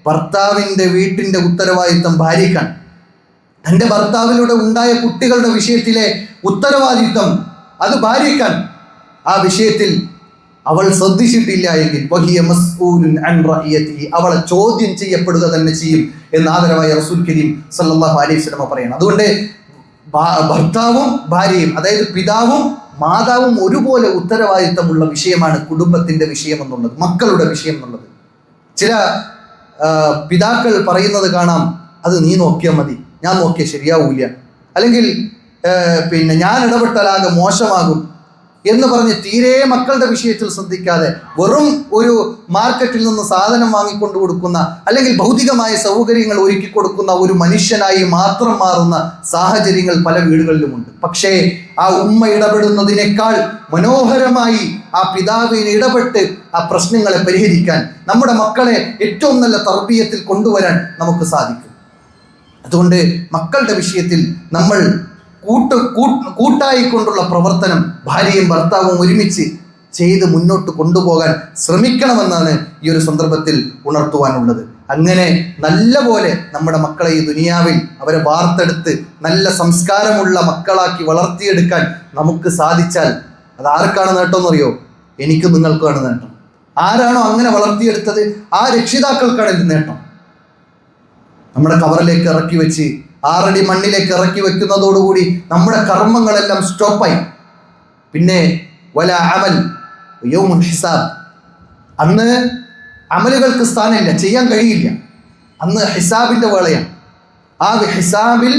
ഭർത്താവിൻ്റെ വീട്ടിൻ്റെ ഉത്തരവാദിത്തം ഭാര്യയ്ക്കാണ്. തൻ്റെ ഭർത്താവിലൂടെ ഉണ്ടായ കുട്ടികളുടെ വിഷയത്തിലെ ഉത്തരവാദിത്തം അത് ഭാര്യയ്ക്കാണ്. ആ വിഷയത്തിൽ അവൾ ശ്രദ്ധിച്ചിട്ടില്ല എങ്കിൽ വഹിയ മസ്ഊലുൻ അൻ റഅയതിഹി, അവളെ ചോദ്യം ചെയ്യപ്പെടുക തന്നെ ചെയ്യും എന്ന് ആദരവായ റസൂൽ കരീം സല്ലല്ലാഹു അലൈഹി വസല്ലം പറയണം. അതുകൊണ്ട് ഭർത്താവും ഭാര്യയും, അതായത് പിതാവും മാതാവും ഒരുപോലെ ഉത്തരവാദിത്തമുള്ള വിഷയമാണ് കുടുംബത്തിന്റെ വിഷയം എന്നുള്ളത്, മക്കളുടെ വിഷയം എന്നുള്ളത്. ചില പിതാക്കൾ പറയുന്നത് കാണാം, അത് നീ നോക്കിയാൽ മതി, ഞാൻ നോക്കിയാൽ ശരിയാവൂല, അല്ലെങ്കിൽ ഞാൻ ഇടപെട്ടാലാകെ മോശമാകും എന്ന് പറഞ്ഞ് തീരെ മക്കളുടെ വിഷയത്തിൽ ശ്രദ്ധിക്കാതെ വെറും ഒരു മാർക്കറ്റിൽ നിന്ന് സാധനം വാങ്ങിക്കൊണ്ടു കൊടുക്കുന്ന, അല്ലെങ്കിൽ ഭൗതികമായ സൗകര്യങ്ങൾ ഒരുക്കി കൊടുക്കുന്ന ഒരു മനുഷ്യനായി മാത്രം മാറുന്ന സാഹചര്യങ്ങൾ പല വീടുകളിലുമുണ്ട്. പക്ഷേ ആ ഉമ്മ ഇടപെടുന്നതിനേക്കാൾ മനോഹരമായി ആ പിതാവിന് ഇടപെട്ട് ആ പ്രശ്നങ്ങളെ പരിഹരിക്കാൻ, നമ്മുടെ മക്കളെ ഏറ്റവും നല്ല തർബീയത്തിൽ കൊണ്ടുവരാൻ നമുക്ക് സാധിക്കും. അതുകൊണ്ട് മക്കളുടെ വിഷയത്തിൽ നമ്മൾ കൂട്ടായിക്കൊണ്ടുള്ള പ്രവർത്തനം ഭാര്യയും ഭർത്താവും ഒരുമിച്ച് ചെയ്ത് മുന്നോട്ട് കൊണ്ടുപോകാൻ ശ്രമിക്കണമെന്നാണ് ഈ ഒരു സന്ദർഭത്തിൽ ഉണർത്തുവാനുള്ളത്. അങ്ങനെ നല്ല പോലെ നമ്മുടെ മക്കളെ ഈ ദുനിയാവിൽ അവരെ വാർത്തെടുത്ത് നല്ല സംസ്കാരമുള്ള മക്കളാക്കി വളർത്തിയെടുക്കാൻ നമുക്ക് സാധിച്ചാൽ അത് ആർക്കാണ് നേട്ടമെന്നറിയോ? എനിക്കും നിങ്ങൾക്കുമാണ് നേട്ടം. ആരാണോ അങ്ങനെ വളർത്തിയെടുത്തത് ആ രക്ഷിതാക്കൾക്കാണ് ഇത് നേട്ടം. നമ്മുടെ കവറിലേക്ക് ഇറക്കി വെച്ച് 6 അടി മണ്ണിലേക്ക് ഇറക്കി വെക്കുന്നതോടുകൂടി നമ്മുടെ കർമ്മങ്ങളെല്ലാം സ്റ്റോപ്പായി. പിന്നെ വല അമൽ യൗമുൽ ഹിസാബ്, അന്ന് അമലുകൾക്ക് സ്ഥാനമില്ല, ചെയ്യാൻ കഴിയില്ല. അന്ന് ഹിസാബിൻ്റെ വേളയാണ്. ആ ഹിസാബിൽ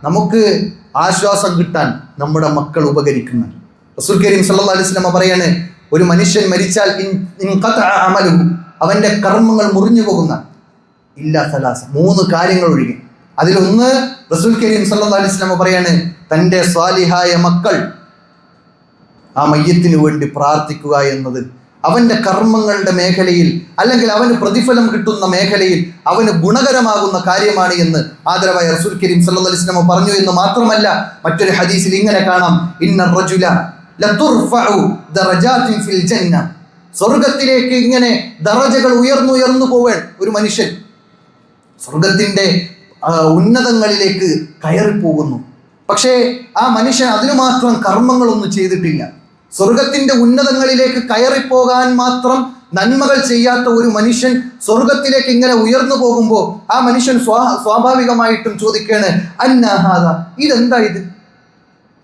നമുക്ക് ആശ്വാസം കിട്ടാൻ നമ്മുടെ മക്കൾ ഉപകരിക്കുന്നു. റസൂൽ കരീം സല്ലല്ലാഹു അലൈഹി വസല്ലം പറയാണ്, ഒരു മനുഷ്യൻ മരിച്ചാൽ ഇൻഖതഅ അമലുഹു, അവന്റെ കർമ്മങ്ങൾ മുറിഞ്ഞു പോകുന്ന ഇല്ലാ സലാസ, 3 കാര്യങ്ങൾ ഒഴികെ. അതിലൊന്ന് റസൂൽ കരീം സല്ലല്ലാഹു അലൈഹി വസല്ലം പറയാണ്, തൻ്റെ സ്വാലിഹായ മക്കൾ ആ മയ്യത്തിന് വേണ്ടി പ്രാർത്ഥിക്കുക എന്നത് അവന്റെ കർമ്മങ്ങളുടെ മേഖലയിൽ, അല്ലെങ്കിൽ അവന് പ്രതിഫലം കിട്ടുന്ന മേഖലയിൽ അവന് ഗുണകരമാകുന്ന കാര്യമാണ് എന്ന് ആദരവായ റസൂൽ കരീം സല്ലല്ലാഹു അലൈഹി വസല്ലം പറഞ്ഞു എന്ന് മാത്രമല്ല, മറ്റൊരു ഹദീസിൽ ഇങ്ങനെ കാണാം, ഇന്ന റജുല ലതുർഫഉ ദറജാതിൻ ഫിൽ ജന്ന, സ്വർഗ്ഗത്തിലേക്ക് ഇങ്ങനെ ദറജകൾ ഉയർന്നു പോവാൻ ഒരു മനുഷ്യൻ സ്വർഗത്തിന്റെ ഉന്നതങ്ങളിലേക്ക് കയറിപ്പോകുന്നു. പക്ഷേ ആ മനുഷ്യൻ അതിനു മാത്രം കർമ്മങ്ങളൊന്നും ചെയ്തിട്ടില്ല. സ്വർഗത്തിന്റെ ഉന്നതങ്ങളിലേക്ക് കയറിപ്പോകാൻ മാത്രം നന്മകൾ ചെയ്യാത്ത ഒരു മനുഷ്യൻ സ്വർഗത്തിലേക്ക് ഇങ്ങനെ ഉയർന്നു പോകുമ്പോൾ ആ മനുഷ്യൻ സ്വാഭാവികമായിട്ടും ചോദിക്കാണ്, അന്നഹാദ, ഇതെന്താ ഇത്?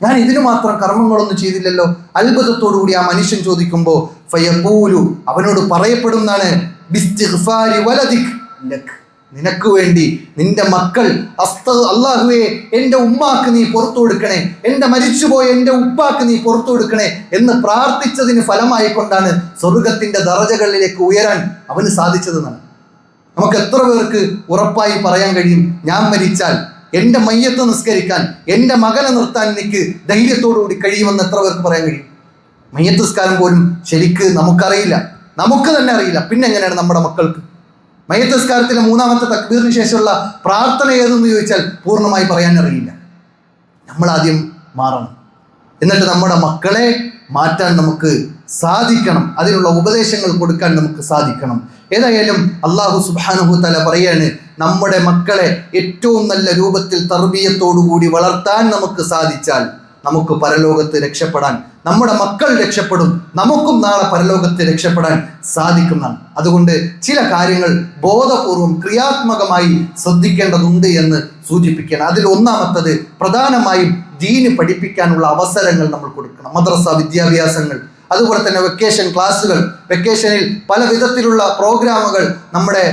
ഞാൻ ഇതിനു മാത്രം കർമ്മങ്ങളൊന്നും ചെയ്തില്ലല്ലോ. അത്ഭുതത്തോടുകൂടി ആ മനുഷ്യൻ ചോദിക്കുമ്പോൾ ഫയഖൂലു, അവനോട് പറയപ്പെടുന്നതാണ്, ബിസ്തിഗ്ഫാരി വലദിക് ലക്, നിനക്ക് വേണ്ടി നിന്റെ മക്കൾ അല്ലാഹുവേ എൻ്റെ ഉമ്മാക്ക് നീ പുറത്തു കൊടുക്കണേ, എൻ്റെ മരിച്ചുപോയ എൻ്റെ ഉപ്പാക്ക് നീ പുറത്തു കൊടുക്കണേ എന്ന് പ്രാർത്ഥിച്ചതിന് ഫലമായിക്കൊണ്ടാണ് സ്വർഗത്തിന്റെ ദറജകളിലേക്ക് ഉയരാൻ അവന് സാധിച്ചതെന്നാണ്. നമുക്ക് എത്ര പേർക്ക് ഉറപ്പായി പറയാൻ കഴിയും, ഞാൻ മരിച്ചാൽ എൻ്റെ മയ്യത്ത് നിസ്കരിക്കാൻ, എൻ്റെ മകനെ നിർത്താൻ എനിക്ക് ധൈര്യത്തോടുകൂടി കഴിയുമെന്ന് എത്ര പേർക്ക് പറയാൻ കഴിയും? മയ്യത്ത് നിസ്കാരം പോലും ശരിക്ക് നമുക്കറിയില്ല, നമുക്ക് തന്നെ അറിയില്ല, പിന്നെ എങ്ങനെയാണ് നമ്മുടെ മക്കൾക്ക്? മയ്യത്ത് നിസ്കാരത്തിലെ 3ാമത്തെ തക്ബീറിന് ശേഷമുള്ള പ്രാർത്ഥന ഏതെന്ന് ചോദിച്ചാൽ പൂർണ്ണമായി പറയാൻ അറിയില്ല. നമ്മൾ ആദ്യം മാറണം, എന്നിട്ട് നമ്മുടെ മക്കളെ മാറ്റാൻ നമുക്ക് സാധിക്കണം, അതിനുള്ള ഉപദേശങ്ങൾ കൊടുക്കാൻ നമുക്ക് സാധിക്കണം. ഏതായാലും അല്ലാഹു സുബ്ഹാനഹു തആല പറയാണ്, നമ്മുടെ മക്കളെ ഏറ്റവും നല്ല രൂപത്തിൽ തർബിയത്തോടുകൂടി വളർത്താൻ നമുക്ക് സാധിച്ചാൽ നമുക്ക് പരലോകത്ത് രക്ഷപ്പെടാൻ, നമ്മുടെ മക്കൾ രക്ഷപ്പെടും, നമുക്കും നാളെ പരലോകത്ത് രക്ഷപ്പെടാൻ സാധിക്കുന്നതാണ്. അതുകൊണ്ട് ചില കാര്യങ്ങൾ ബോധപൂർവം ക്രിയാത്മകമായി ശ്രദ്ധിക്കേണ്ടതുണ്ട് എന്ന് സൂചിപ്പിക്കണം. അതിൽ ഒന്നാമത്തത് പ്രധാനമായും ദീന് പഠിപ്പിക്കാനുള്ള അവസരങ്ങൾ നമ്മൾ കൊടുക്കണം. മദ്രസ വിദ്യാഭ്യാസങ്ങൾ, അതുപോലെ തന്നെ വെക്കേഷൻ ക്ലാസ്സുകൾ, വെക്കേഷനിൽ പല വിധത്തിലുള്ള പ്രോഗ്രാമുകൾ നമ്മുടെ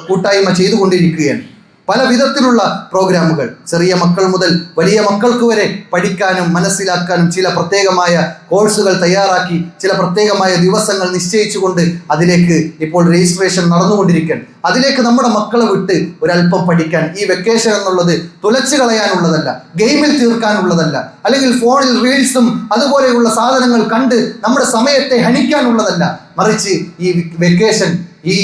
കൂട്ടായ്മ ചെയ്തുകൊണ്ടിരിക്കുകയാണ്. പല വിധത്തിലുള്ള പ്രോഗ്രാമുകൾ, ചെറിയ മക്കൾ മുതൽ വലിയ മക്കൾക്ക് വരെ പഠിക്കാനും മനസ്സിലാക്കാനും ചില പ്രത്യേകമായ കോഴ്സുകൾ തയ്യാറാക്കി ചില പ്രത്യേകമായ ദിവസങ്ങൾ നിശ്ചയിച്ചുകൊണ്ട് അതിലേക്ക് ഇപ്പോൾ രജിസ്ട്രേഷൻ നടന്നുകൊണ്ടിരിക്കുകയാണ്. അതിലേക്ക് നമ്മുടെ മക്കളെ വിട്ട് ഒരല്പം പഠിക്കാൻ, ഈ വെക്കേഷൻ എന്നുള്ളത് തുലച്ചു കളയാനുള്ളതല്ല, ഗെയിമിൽ തീർക്കാനുള്ളതല്ല, അല്ലെങ്കിൽ ഫോണിൽ റീൽസും അതുപോലെയുള്ള സാധനങ്ങൾ കണ്ട് നമ്മുടെ സമയത്തെ ഹനിക്കാനുള്ളതല്ല. മറിച്ച് ഈ വെക്കേഷൻ ഈ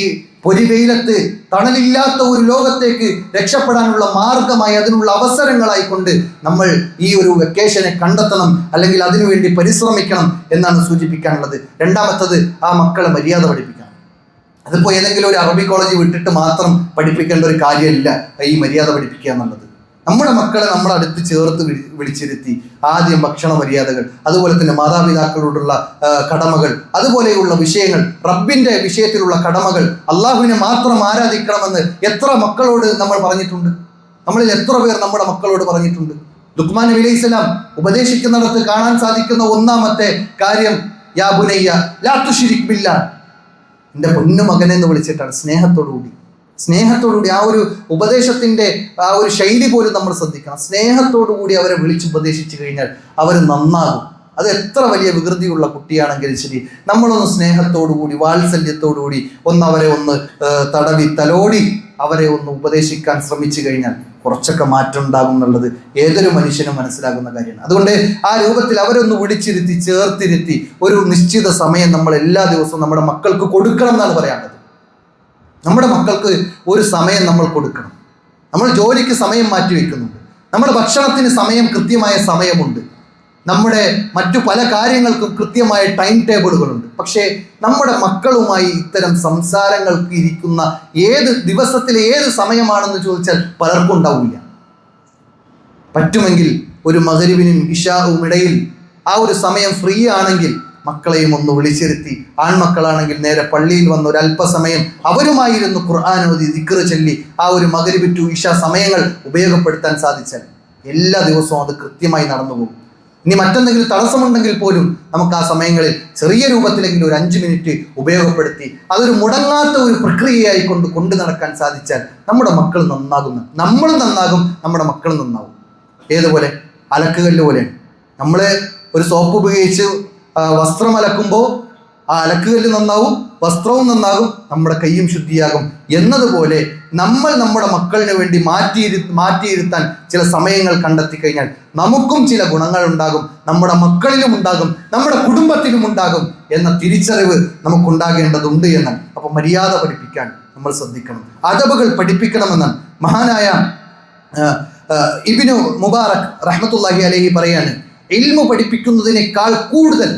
പൊരിവെയിലത്ത് തണലില്ലാത്ത ഒരു ലോകത്തേക്ക് രക്ഷപ്പെടാനുള്ള മാർഗമായി, അതിനുള്ള അവസരങ്ങളായിക്കൊണ്ട് നമ്മൾ ഈ ഒരു വെക്കേഷനെ കണ്ടെത്തണം, അല്ലെങ്കിൽ അതിനുവേണ്ടി പരിശ്രമിക്കണം എന്നാണ് സൂചിപ്പിക്കാനുള്ളത്. രണ്ടാമത്തത്, ആ മക്കളെ മര്യാദ പഠിപ്പിക്കണം. അതിപ്പോൾ ഏതെങ്കിലും ഒരു അറബി കോളേജ് വിട്ടിട്ട് മാത്രം പഠിപ്പിക്കേണ്ട ഒരു കാര്യമല്ല ഈ മര്യാദ പഠിപ്പിക്കുക എന്നുള്ളത്. നമ്മുടെ മക്കളെ നമ്മൾ അടുത്ത് ചേർത്ത് വിളിച്ചിരുത്തി ആദ്യം ഭക്ഷണ മര്യാദകൾ, അതുപോലെ തന്നെ മാതാപിതാക്കളോടുള്ള കടമകൾ, അതുപോലെയുള്ള വിഷയങ്ങൾ, റബ്ബിന്റെ വിഷയത്തിലുള്ള കടമകൾ, അള്ളാഹുവിനെ മാത്രം ആരാധിക്കണമെന്ന് എത്ര മക്കളോട് നമ്മൾ പറഞ്ഞിട്ടുണ്ട്? നമ്മളിൽ എത്ര പേർ നമ്മുടെ മക്കളോട് പറഞ്ഞിട്ടുണ്ട്? ലുഖ്മാൻ നബി അലൈഹിസ്സലാം ഉപദേശിക്കുന്നിടത്ത് കാണാൻ സാധിക്കുന്ന ഒന്നാമത്തെ കാര്യം, യാ ബുനയ്യ ലാ തുശ്രിക് ബില്ലാഹ്, എൻ്റെ പൊന്നു മകനെ എന്ന് വിളിച്ചിട്ടാണ്. സ്നേഹത്തോടുകൂടി ആ ഒരു ഉപദേശത്തിന്റെ ആ ഒരു ശൈലി പോലും നമ്മൾ ശ്രദ്ധിക്കണം. സ്നേഹത്തോടുകൂടി അവരെ വിളിച്ചുപദേശിച്ചു കഴിഞ്ഞാൽ അവർ നന്നാകും. അത് എത്ര വലിയ വികൃതിയുള്ള കുട്ടിയാണെങ്കിലും ശരി, നമ്മളൊന്ന് സ്നേഹത്തോടുകൂടി വാത്സല്യത്തോടുകൂടി അവരെ തടവി തലോടി അവരെ ഒന്ന് ഉപദേശിക്കാൻ ശ്രമിച്ചു കഴിഞ്ഞാൽ കുറച്ചൊക്കെ മാറ്റം ഉണ്ടാകും എന്നുള്ളത് ഏതൊരു മനുഷ്യനും മനസ്സിലാകുന്ന കാര്യമാണ്. അതുകൊണ്ട് ആ രൂപത്തിൽ അവരൊന്ന് വിളിച്ചിരുത്തി ചേർത്തിരുത്തി ഒരു നിശ്ചിത സമയം നമ്മൾ എല്ലാ ദിവസവും നമ്മുടെ മക്കൾക്ക് കൊടുക്കണം എന്നാണ് പറയാനുള്ളത്. നമ്മുടെ മക്കൾക്ക് ഒരു സമയം നമ്മൾ കൊടുക്കണം. നമ്മൾ ജോലിക്ക് സമയം മാറ്റി വെക്കുന്നുണ്ട്, നമ്മുടെ ഭക്ഷണത്തിന് കൃത്യമായ സമയമുണ്ട്, നമ്മുടെ മറ്റു പല കാര്യങ്ങൾക്കും കൃത്യമായ ടൈം ടേബിളുകളുണ്ട്. പക്ഷേ നമ്മുടെ മക്കളുമായി ഇത്തരം സംസാരങ്ങൾക്ക് ഇരിക്കുന്ന ദിവസത്തിലെ ഏത് സമയമാണെന്ന് ചോദിച്ചാൽ പലർക്കും ഉണ്ടാവില്ല. പറ്റുമെങ്കിൽ ഒരു മഗ്‌രിബിനും ഇശാഉം ഇടയിൽ ആ ഒരു സമയം ഫ്രീ ആണെങ്കിൽ മക്കളെയും ഒന്ന് വിളിച്ചിരുത്തി, ആൺമക്കളാണെങ്കിൽ നേരെ പള്ളിയിൽ വന്ന് ഒരു അല്പസമയം അവരുമായിരുന്നു ഖുർആൻ ഓതി ദിക്ർ ചൊല്ലി ആ ഒരു മഗ്‌രിബ് ടു ഇശ സമയങ്ങൾ ഉപയോഗപ്പെടുത്താൻ സാധിച്ചാൽ എല്ലാ ദിവസവും അത് കൃത്യമായി നടന്നു പോകും. ഇനി മറ്റെന്തെങ്കിലും തടസ്സമുണ്ടെങ്കിൽ പോലും നമുക്ക് ആ സമയങ്ങളിൽ ചെറിയ രൂപത്തിലെങ്കിലും ഒരു 5 മിനിറ്റ് ഉപയോഗപ്പെടുത്തി അതൊരു മുടങ്ങാത്ത ഒരു പ്രക്രിയയായി കൊണ്ടു നടക്കാൻ സാധിച്ചാൽ നമ്മുടെ മക്കൾ നന്നാകുന്നു, നമ്മൾ നന്നാകും, നമ്മുടെ മക്കൾ നന്നാകും. ഏതുപോലെ? അലക്കുകല്ല് പോലെയാണ്. നമ്മൾ ഒരു സോപ്പ് ഉപയോഗിച്ച് വസ്ത്രം അലക്കുമ്പോൾ ആ അലക്കുകല്ല് നന്നാവും, വസ്ത്രവും നന്നാകും, നമ്മുടെ കൈയും ശുദ്ധിയാകും എന്നതുപോലെ നമ്മൾ നമ്മുടെ മക്കളിന് വേണ്ടി മാറ്റിയിരുത്താൻ ചില സമയങ്ങൾ കണ്ടെത്തി കഴിഞ്ഞാൽ നമുക്കും ചില ഗുണങ്ങൾ ഉണ്ടാകും, നമ്മുടെ മക്കളിലും ഉണ്ടാകും, നമ്മുടെ കുടുംബത്തിലും ഉണ്ടാകും എന്ന തിരിച്ചറിവ് നമുക്കുണ്ടാകേണ്ടതുണ്ട് എന്നാണ്. അപ്പോൾ മര്യാദ പഠിപ്പിക്കാൻ നമ്മൾ ശ്രദ്ധിക്കണം, അദബുകൾ പഠിപ്പിക്കണമെന്നാണ് മഹാനായ ഇബ്നു മുബാറക് റഹ്മത്തുള്ളാഹി അലൈഹി പറയാണ്, ഇൽമു പഠിപ്പിക്കുന്നതിനേക്കാൾ കൂടുതൽ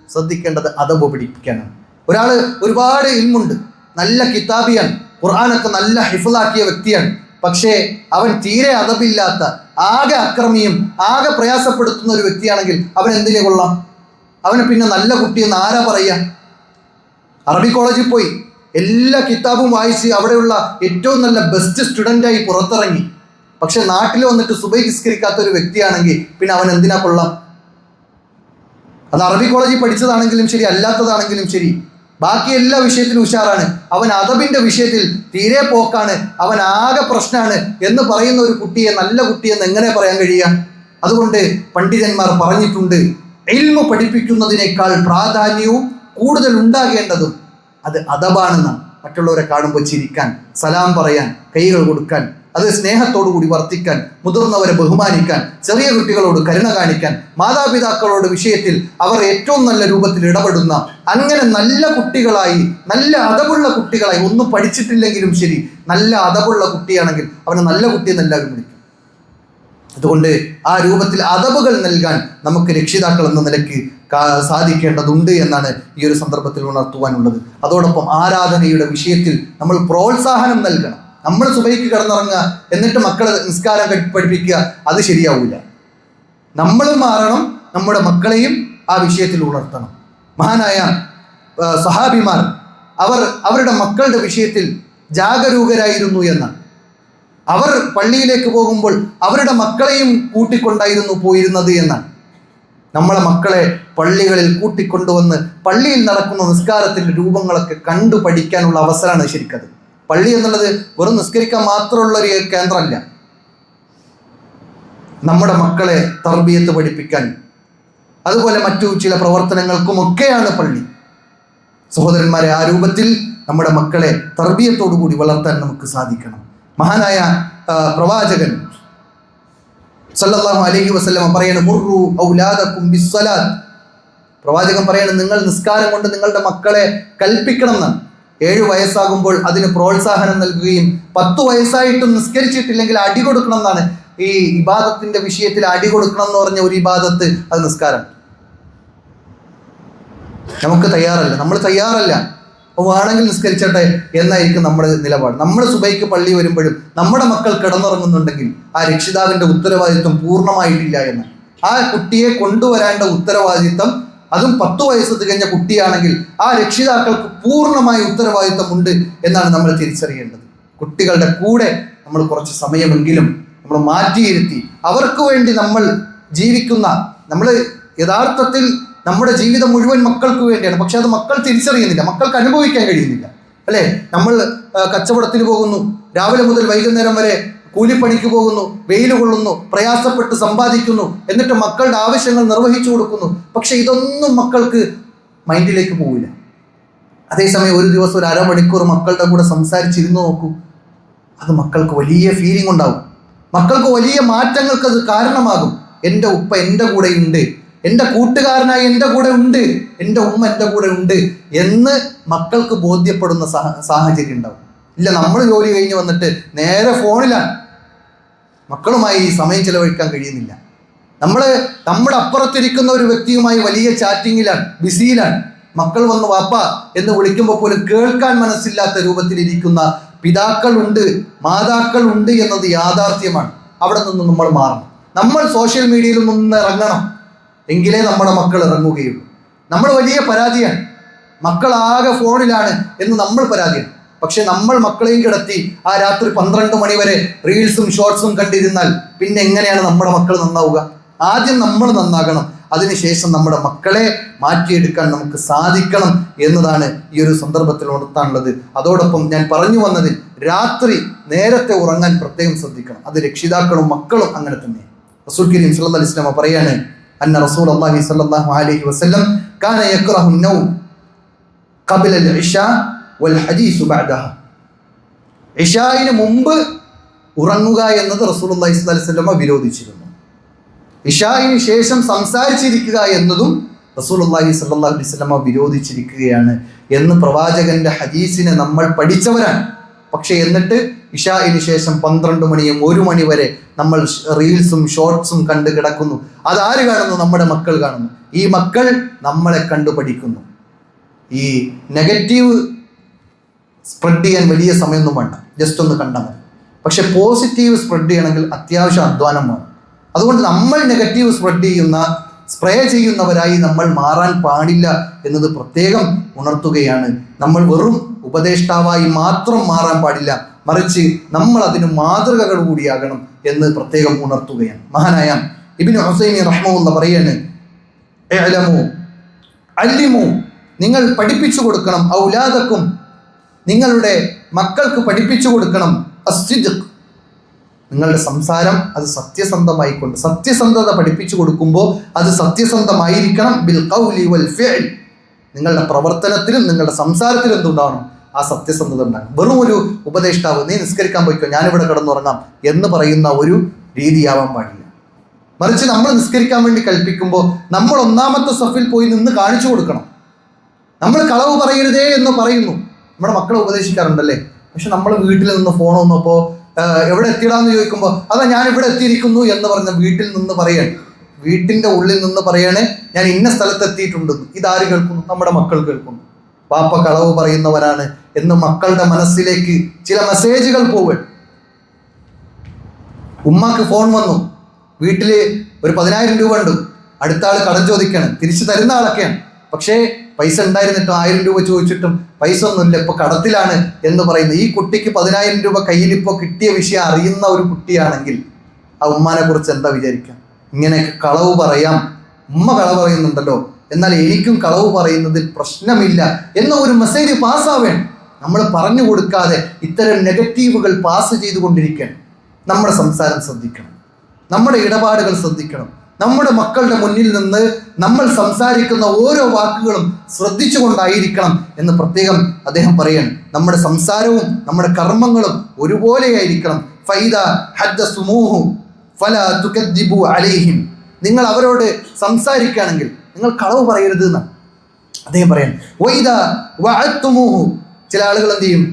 ശ്രദ്ധിക്കേണ്ടത് അദബ് പഠിപ്പിക്കാനാണ്. ഒരാൾ ഒരുപാട് ഇൽമുണ്ട്, നല്ല കിതാബിയാണ്, ഖുർആനൊക്കെ നല്ല ഹിഫ്ളാക്കിയ വ്യക്തിയാണ്, പക്ഷേ അവൻ തീരെ അദബില്ലാത്ത, ആകെ അക്രമിയും ആകെ പ്രയാസപ്പെടുത്തുന്ന ഒരു വ്യക്തിയാണെങ്കിൽ അവൻ എന്തിനു കൊള്ളാം? അവന് പിന്നെ നല്ല കുട്ടിയെന്ന് ആരാ പറയുക? അറബി കോളേജിൽ പോയി എല്ലാ കിതാബും വായിച്ച് അവിടെയുള്ള ഏറ്റവും നല്ല ബെസ്റ്റ് സ്റ്റുഡൻ്റായി പുറത്തിറങ്ങി, പക്ഷെ നാട്ടിൽ വന്നിട്ട് സുബൈ നിസ്കരിക്കാത്ത ഒരു വ്യക്തിയാണെങ്കിൽ പിന്നെ അവൻ എന്തിനാ കൊള്ളാം? അത് അറബി കോളേജിൽ പഠിച്ചതാണെങ്കിലും ശരി, അല്ലാത്തതാണെങ്കിലും ശരി, ബാക്കി എല്ലാ വിഷയത്തിലും ഉഷാറാണ്, അവൻ അദബിന്റെ വിഷയത്തിൽ തീരെ പോക്കാണ്, അവൻ ആകെ പ്രശ്നമാണ് എന്ന് പറയുന്ന ഒരു കുട്ടിയെ നല്ല കുട്ടിയെന്ന് എങ്ങനെ പറയാൻ കഴിയുക? അതുകൊണ്ട് പണ്ഡിതന്മാർ പറഞ്ഞിട്ടുണ്ട്, ഇൽമു പഠിപ്പിക്കുന്നതിനേക്കാൾ പ്രാധാന്യവും കൂടുതൽ ഉണ്ടാകേണ്ടതും അത് അദബാണെന്നാണ്. മറ്റുള്ളവരെ കാണുമ്പോൾ ചിരിക്കാൻ, സലാം പറയാൻ, കൈകൾ കൊടുക്കാൻ, അത് സ്നേഹത്തോടു കൂടി വർത്തിക്കാൻ, മുതിർന്നവരെ ബഹുമാനിക്കാൻ, ചെറിയ കുട്ടികളോട് കരുണ കാണിക്കാൻ, മാതാപിതാക്കളോട് വിഷയത്തിൽ അവർ ഏറ്റവും നല്ല രൂപത്തിൽ ഇടപെടുന്ന, അങ്ങനെ നല്ല കുട്ടികളായി, നല്ല അദബുള്ള കുട്ടികളായി, ഒന്നും പഠിച്ചിട്ടില്ലെങ്കിലും ശരി, നല്ല അദബുള്ള കുട്ടിയാണെങ്കിൽ അവനെ നല്ല കുട്ടിയെന്ന് എല്ലാവരും വിളിക്കും. അതുകൊണ്ട് ആ രൂപത്തിൽ അദബുകൾ നൽകാൻ നമുക്ക് രക്ഷിതാക്കൾ എന്ന നിലയ്ക്ക് സാധിക്കേണ്ടതുണ്ട് എന്നാണ് ഈ ഒരു സന്ദർഭത്തിൽ ഉണർത്തുവാനുള്ളത്. അതോടൊപ്പം ആരാധനയുടെ വിഷയത്തിൽ നമ്മൾ പ്രോത്സാഹനം നൽകണം. നമ്മൾ സുബൈക്ക് കിടന്നിറങ്ങുക, എന്നിട്ട് മക്കളെ നിസ്കാരം പഠിപ്പിക്കുക, അത് ശരിയാവില്ല. നമ്മളും മാറണം, നമ്മുടെ മക്കളെയും ആ വിഷയത്തിൽ ഉണർത്തണം. മഹാനായ സഹാബിമാർ അവരുടെ മക്കളുടെ വിഷയത്തിൽ ജാഗരൂകരായിരുന്നു എന്നാണ്. അവർ പള്ളിയിലേക്ക് പോകുമ്പോൾ അവരുടെ മക്കളെയും കൂട്ടിക്കൊണ്ടായിരുന്നു പോയിരുന്നത് എന്നാണ്. നമ്മളെ മക്കളെ പള്ളികളിൽ കൂട്ടിക്കൊണ്ടുവന്ന് പള്ളിയിൽ നടക്കുന്ന നിസ്കാരത്തിൻ്റെ രൂപങ്ങളൊക്കെ കണ്ടു പഠിക്കാനുള്ള അവസരമാണ് ശരിക്കത്. പള്ളി എന്നുള്ളത് വെറും നിസ്കരിക്കാൻ മാത്രമുള്ള ഒരു കേന്ദ്രമല്ല. നമ്മുടെ മക്കളെ തർബിയത്ത് പഠിപ്പിക്കാൻ, അതുപോലെ മറ്റു ചില പ്രവർത്തനങ്ങൾക്കുമൊക്കെയാണ് പള്ളി. സഹോദരന്മാരെ, ആ രൂപത്തിൽ നമ്മുടെ മക്കളെ തർബിയത്തോടു കൂടി വളർത്താൻ നമുക്ക് സാധിക്കണം. മഹാനായ പ്രവാചകൻ സല്ലല്ലാഹു അലൈഹി വസല്ലം പറയാണ്, മുർറു ഔലാദകും ബിസ്സലാത്ത്. പ്രവാചകൻ പറയാണ്, നിങ്ങൾ നിസ്കാരം കൊണ്ട് നിങ്ങളുടെ മക്കളെ കൽപ്പിക്കണം എന്നാണ്. 7 വയസ്സാകുമ്പോൾ അതിന് പ്രോത്സാഹനം നൽകുകയും 10 വയസ്സായിട്ടും നിസ്കരിച്ചിട്ടില്ലെങ്കിൽ അടി കൊടുക്കണം എന്നാണ്. ഈ ഇബാദത്തിന്റെ വിഷയത്തിൽ അടി കൊടുക്കണം എന്ന് പറഞ്ഞ ഒരു ഇബാദത്ത് അത് നിസ്കാരം. നമുക്ക് തയ്യാറല്ല, നമ്മൾ തയ്യാറല്ല. വേണമെങ്കിൽ നിസ്കരിച്ചട്ടെ എന്നായിരിക്കും നമ്മുടെ നിലപാട്. നമ്മൾ സുബൈക്ക് പള്ളി വരുമ്പോഴും നമ്മുടെ മക്കൾ കിടന്നുറങ്ങുന്നുണ്ടെങ്കിൽ ആ രക്ഷിതാവിന്റെ ഉത്തരവാദിത്വം പൂർണ്ണമായിട്ടില്ല എന്ന്. ആ കുട്ടിയെ കൊണ്ടുവരേണ്ട ഉത്തരവാദിത്വം, അതും 10 വയസ്സ് തികഞ്ഞ കുട്ടിയാണെങ്കിൽ ആ രക്ഷിതാക്കൾക്ക് പൂർണ്ണമായ ഉത്തരവാദിത്വമുണ്ട് എന്നാണ് നമ്മൾ തിരിച്ചറിയേണ്ടത്. കുട്ടികളുടെ കൂടെ നമ്മൾ കുറച്ച് സമയമെങ്കിലും നമ്മൾ മാറ്റിയിരുത്തി അവർക്ക് വേണ്ടി നമ്മൾ ജീവിക്കുന്ന, നമ്മൾ യഥാർത്ഥത്തിൽ നമ്മുടെ ജീവിതം മുഴുവൻ മക്കൾക്ക് വേണ്ടിയാണ്. പക്ഷെ അത് മക്കൾ തിരിച്ചറിയുന്നില്ല, മക്കൾക്ക് അനുഭവിക്കാൻ കഴിയുന്നില്ല. അല്ലേ? നമ്മൾ കച്ചവടത്തിന് പോകുന്നു, രാവിലെ മുതൽ വൈകുന്നേരം വരെ കൂലിപ്പണിക്ക് പോകുന്നു, വെയിൽ കൊള്ളുന്നു, പ്രയാസപ്പെട്ട് സമ്പാദിക്കുന്നു, എന്നിട്ട് മക്കളുടെ ആവശ്യങ്ങൾ നിർവഹിച്ചു കൊടുക്കുന്നു. പക്ഷെ ഇതൊന്നും മക്കൾക്ക് മൈൻഡിലേക്ക് പോവില്ല. അതേസമയം ഒരു ദിവസം ഒരു അരമണിക്കൂർ മക്കളുടെ കൂടെ സംസാരിച്ചിരുന്നു നോക്കൂ, അത് മക്കൾക്ക് വലിയ ഫീലിംഗ് ഉണ്ടാവും, മക്കൾക്ക് വലിയ മാറ്റങ്ങൾക്ക് അത് കാരണമാകും. എൻ്റെ ഉപ്പ എൻ്റെ കൂടെ ഉണ്ട്, എൻ്റെ കൂട്ടുകാരനായി എൻ്റെ കൂടെ ഉണ്ട്, എൻ്റെ ഉമ്മ എൻ്റെ കൂടെ ഉണ്ട് എന്ന് മക്കൾക്ക് ബോധ്യപ്പെടുന്ന സാഹചര്യം ഉണ്ടാവും. ഇല്ല, നമ്മൾ ജോലി കഴിഞ്ഞ് വന്നിട്ട് നേരെ ഫോണിലാണ്, മക്കളുമായി സമയം ചിലവഴിക്കാൻ കഴിയുന്നില്ല. നമ്മുടെ അപ്പുറത്തിരിക്കുന്ന ഒരു വ്യക്തിയുമായി വലിയ ചാറ്റിങ്ങിലാണ്, ബിസിയിലാണ്. മക്കൾ വന്ന് വാപ്പ എന്ന് വിളിക്കുമ്പോൾ പോലും കേൾക്കാൻ മനസ്സില്ലാത്ത രൂപത്തിലിരിക്കുന്ന പിതാക്കളുണ്ട്, മാതാക്കളുണ്ട് എന്നത് യാഥാർത്ഥ്യമാണ്. അവിടെ നിന്ന് നമ്മൾ മാറണം. നമ്മൾ സോഷ്യൽ മീഡിയയിൽ നിന്ന് ഇറങ്ങണം, എങ്കിലേ നമ്മുടെ മക്കൾ ഇറങ്ങുകയുള്ളൂ. നമ്മൾ വലിയ പരാതിയാണ്, മക്കളാകെ ഫോണിലാണ് എന്ന് നമ്മൾ പരാതിയാണ്. പക്ഷെ നമ്മൾ മക്കളെയും കിടത്തി ആ രാത്രി 12 മണി വരെ റീൽസും ഷോർട്സും കണ്ടിരുന്നാൽ പിന്നെ എങ്ങനെയാണ് നമ്മുടെ മക്കൾ നന്നാവുക? ആദ്യം നമ്മൾ നന്നാകണം, അതിനുശേഷം നമ്മുടെ മക്കളെ മാറ്റിയെടുക്കാൻ നമുക്ക് സാധിക്കണം എന്നതാണ് ഈ ഒരു സന്ദർഭത്തിൽ ഉണർത്താനുള്ളത്. അതോടൊപ്പം ഞാൻ പറഞ്ഞു വന്നതിൽ രാത്രി നേരത്തെ ഉറങ്ങാൻ പ്രത്യേകം ശ്രദ്ധിക്കണം. അത് രക്ഷിതാക്കളും മക്കളും അങ്ങനെ തന്നെ. റസൂൽ കരീം സല്ലല്ലാഹു അലൈഹി വസല്ലം പറയാണ്, അന്ന റസൂലുള്ളാഹി സ്വല്ലല്ലാഹു അലൈഹി വസല്ലം കാന യക്റഹു النوم قبل العشاء والحديث بعدها. ഇശാഇന് മുമ്പ് ഉറങ്ങുക എന്നത് റസൂലുള്ളാഹി സ്വല്ലല്ലാഹു അലൈഹി വസല്ലം വിരോധിച്ചിരുന്നു. ഇശാഇന് ശേഷം സംസാരിച്ചിരിക്കുക എന്നതും റസൂലുള്ളാഹി സ്വല്ലല്ലാഹു അലൈഹി വസല്ലം വിരോധിച്ചിരിക്കുകയാണ് എന്ന് പ്രവാചകന്റെ ഹദീസിനെ നമ്മൾ പഠിച്ചവരാണ്. പക്ഷെ എന്നിട്ട് ഇശാഇന് ശേഷം 12 മണിയും 1 മണി വരെ നമ്മൾ റീൽസും ഷോർട്സും കണ്ട് കിടക്കുന്നു. അതാര് കാണുന്നു? നമ്മുടെ മക്കൾ കാണുന്നു. ഈ മക്കൾ നമ്മളെ കണ്ടു പഠിക്കുന്നു. ഈ നെഗറ്റീവ് സ്പ്രെഡ് ചെയ്യാൻ വലിയ സമയമൊന്നും വേണ്ട, ജസ്റ്റ് ഒന്ന് കണ്ടാൽ മതി. പക്ഷെ പോസിറ്റീവ് സ്പ്രെഡ് ചെയ്യണമെങ്കിൽ അത്യാവശ്യം അധ്വാനം വേണം. അതുകൊണ്ട് നമ്മൾ നെഗറ്റീവ് സ്പ്രേ ചെയ്യുന്നവരായി നമ്മൾ മാറാൻ പാടില്ല എന്നത് പ്രത്യേകം ഉണർത്തുകയാണ്. നമ്മൾ വെറും ഉപദേഷ്ടാവായി മാത്രം മാറാൻ പാടില്ല, മറിച്ച് നമ്മൾ അതിന് മാതൃകകൾ കൂടിയാകണം എന്ന് പ്രത്യേകം ഉണർത്തുകയാണ്. മഹാനായ ഇബ്നു ഉസൈമീൻ റഹ്മഹുല്ലാഹ് പറയാണ്, ഇഅ്ലമു അല്ലിമു, നിങ്ങൾ പഠിപ്പിച്ചു കൊടുക്കണം, ഔലാദക്കും, നിങ്ങളുടെ മക്കൾക്ക് പഠിപ്പിച്ചു കൊടുക്കണം, അസ്സിദ്ഖ്, നിങ്ങളുടെ സംസാരം അത് സത്യസന്ധമായിക്കൊണ്ട്, സത്യസന്ധത പഠിപ്പിച്ചു കൊടുക്കുമ്പോൾ അത് സത്യസന്ധമായിരിക്കണം. ബിൽ ഖൗലി വൽ ഫിഅൽ, നിങ്ങളുടെ പ്രവർത്തനത്തിലും നിങ്ങളുടെ സംസാരത്തിലും എന്തുണ്ടാവണം? ആ സത്യസന്ധത ഉണ്ടാകും. വെറും ഒരു ഉപദേഷ്ടാവ്, നീ നിസ്കരിക്കാൻ പോയിക്കോ, ഞാനിവിടെ കിടന്നുറങ്ങാം എന്ന് പറയുന്ന ഒരു രീതിയാവാൻ പാടില്ല. മറിച്ച് നമ്മൾ നിസ്കരിക്കാൻ വേണ്ടി കൽപ്പിക്കുമ്പോൾ നമ്മൾ ഒന്നാമത്തെ സഫിൽ പോയി നിന്ന് കാണിച്ചു കൊടുക്കണം. നമ്മൾ കളവ് പറയരുതേ എന്ന് പറയുന്നു, നമ്മുടെ മക്കളെ ഉപദേശിക്കാറുണ്ടല്ലേ. പക്ഷെ നമ്മൾ വീട്ടിൽ നിന്ന് ഫോൺ വന്നപ്പോൾ എവിടെ എത്തിയിടാന്ന് ചോദിക്കുമ്പോൾ അതാ ഞാൻ ഇവിടെ എത്തിയിരിക്കുന്നു എന്ന് പറഞ്ഞ വീട്ടിൽ നിന്ന് പറയാണ്, വീട്ടിൻ്റെ ഉള്ളിൽ നിന്ന് പറയാണ് ഞാൻ ഇന്ന സ്ഥലത്ത് എത്തിയിട്ടുണ്ടെന്ന്. ഇതാര് കേൾക്കുന്നു? നമ്മുടെ മക്കൾ കേൾക്കുന്നു. പാപ്പ കളവ് പറയുന്നവരാണ് എന്ന് മക്കളുടെ മനസ്സിലേക്ക് ചില മെസ്സേജുകൾ പോവുക. ഉമ്മാക്ക് ഫോൺ വന്നു, വീട്ടിൽ ഒരു 10,000 രൂപ ഉണ്ട്, അടുത്ത ആൾ കടം ചോദിക്കാണ്, തിരിച്ചു തരുന്ന ആളൊക്കെയാണ്. പക്ഷേ പൈസ ഉണ്ടായിരുന്നിട്ടും 1000 രൂപ ചോദിച്ചിട്ടും പൈസ ഒന്നുമില്ല, ഇപ്പൊ കടത്തിലാണ് എന്ന് പറയുന്നത്. ഈ കുട്ടിക്ക് 10,000 രൂപ കയ്യിൽ ഇപ്പോൾ കിട്ടിയ വിഷയം അറിയുന്ന ഒരു കുട്ടിയാണെങ്കിൽ ആ ഉമ്മാനെ കുറിച്ച് എന്താ വിചാരിക്കുക? ഇങ്ങനെയൊക്കെ കളവ് പറയാം, ഉമ്മ കളവ് പറയുന്നുണ്ടല്ലോ, എന്നാൽ എനിക്കും കളവ് പറയുന്നതിൽ പ്രശ്നമില്ല എന്ന ഒരു മെസ്സേജ് പാസ്സാവേണം. നമ്മൾ പറഞ്ഞു കൊടുക്കാതെ ഇത്തരം നെഗറ്റീവുകൾ പാസ് ചെയ്തുകൊണ്ടിരിക്കണം. നമ്മുടെ സംസാരം ശ്രദ്ധിക്കണം, നമ്മുടെ ഇടപാടുകൾ ശ്രദ്ധിക്കണം. നമ്മുടെ മക്കളുടെ മുന്നിൽ നിന്ന് നമ്മൾ സംസാരിക്കുന്ന ഓരോ വാക്കുകളും ശ്രദ്ധിച്ചുകൊണ്ടായിരിക്കണം എന്ന് പ്രത്യേകം അദ്ദേഹം പറയാണ്. നമ്മുടെ സംസാരവും നമ്മുടെ കർമ്മങ്ങളും ഒരുപോലെയായിരിക്കണം. ഫൈദ ഹദ്ദസുമൂഹു ഫലാ തുകദ്ദിബു അലൈഹിം, നിങ്ങൾ അവരോട് സംസാരിക്കുകയാണെങ്കിൽ നിങ്ങൾ കളവ് പറയരുത് എന്നാണ് അദ്ദേഹം പറയാൻ. വൈദ വഅദ്തുമൂഹു, ചില ആളുകൾ എന്ത് ചെയ്യും?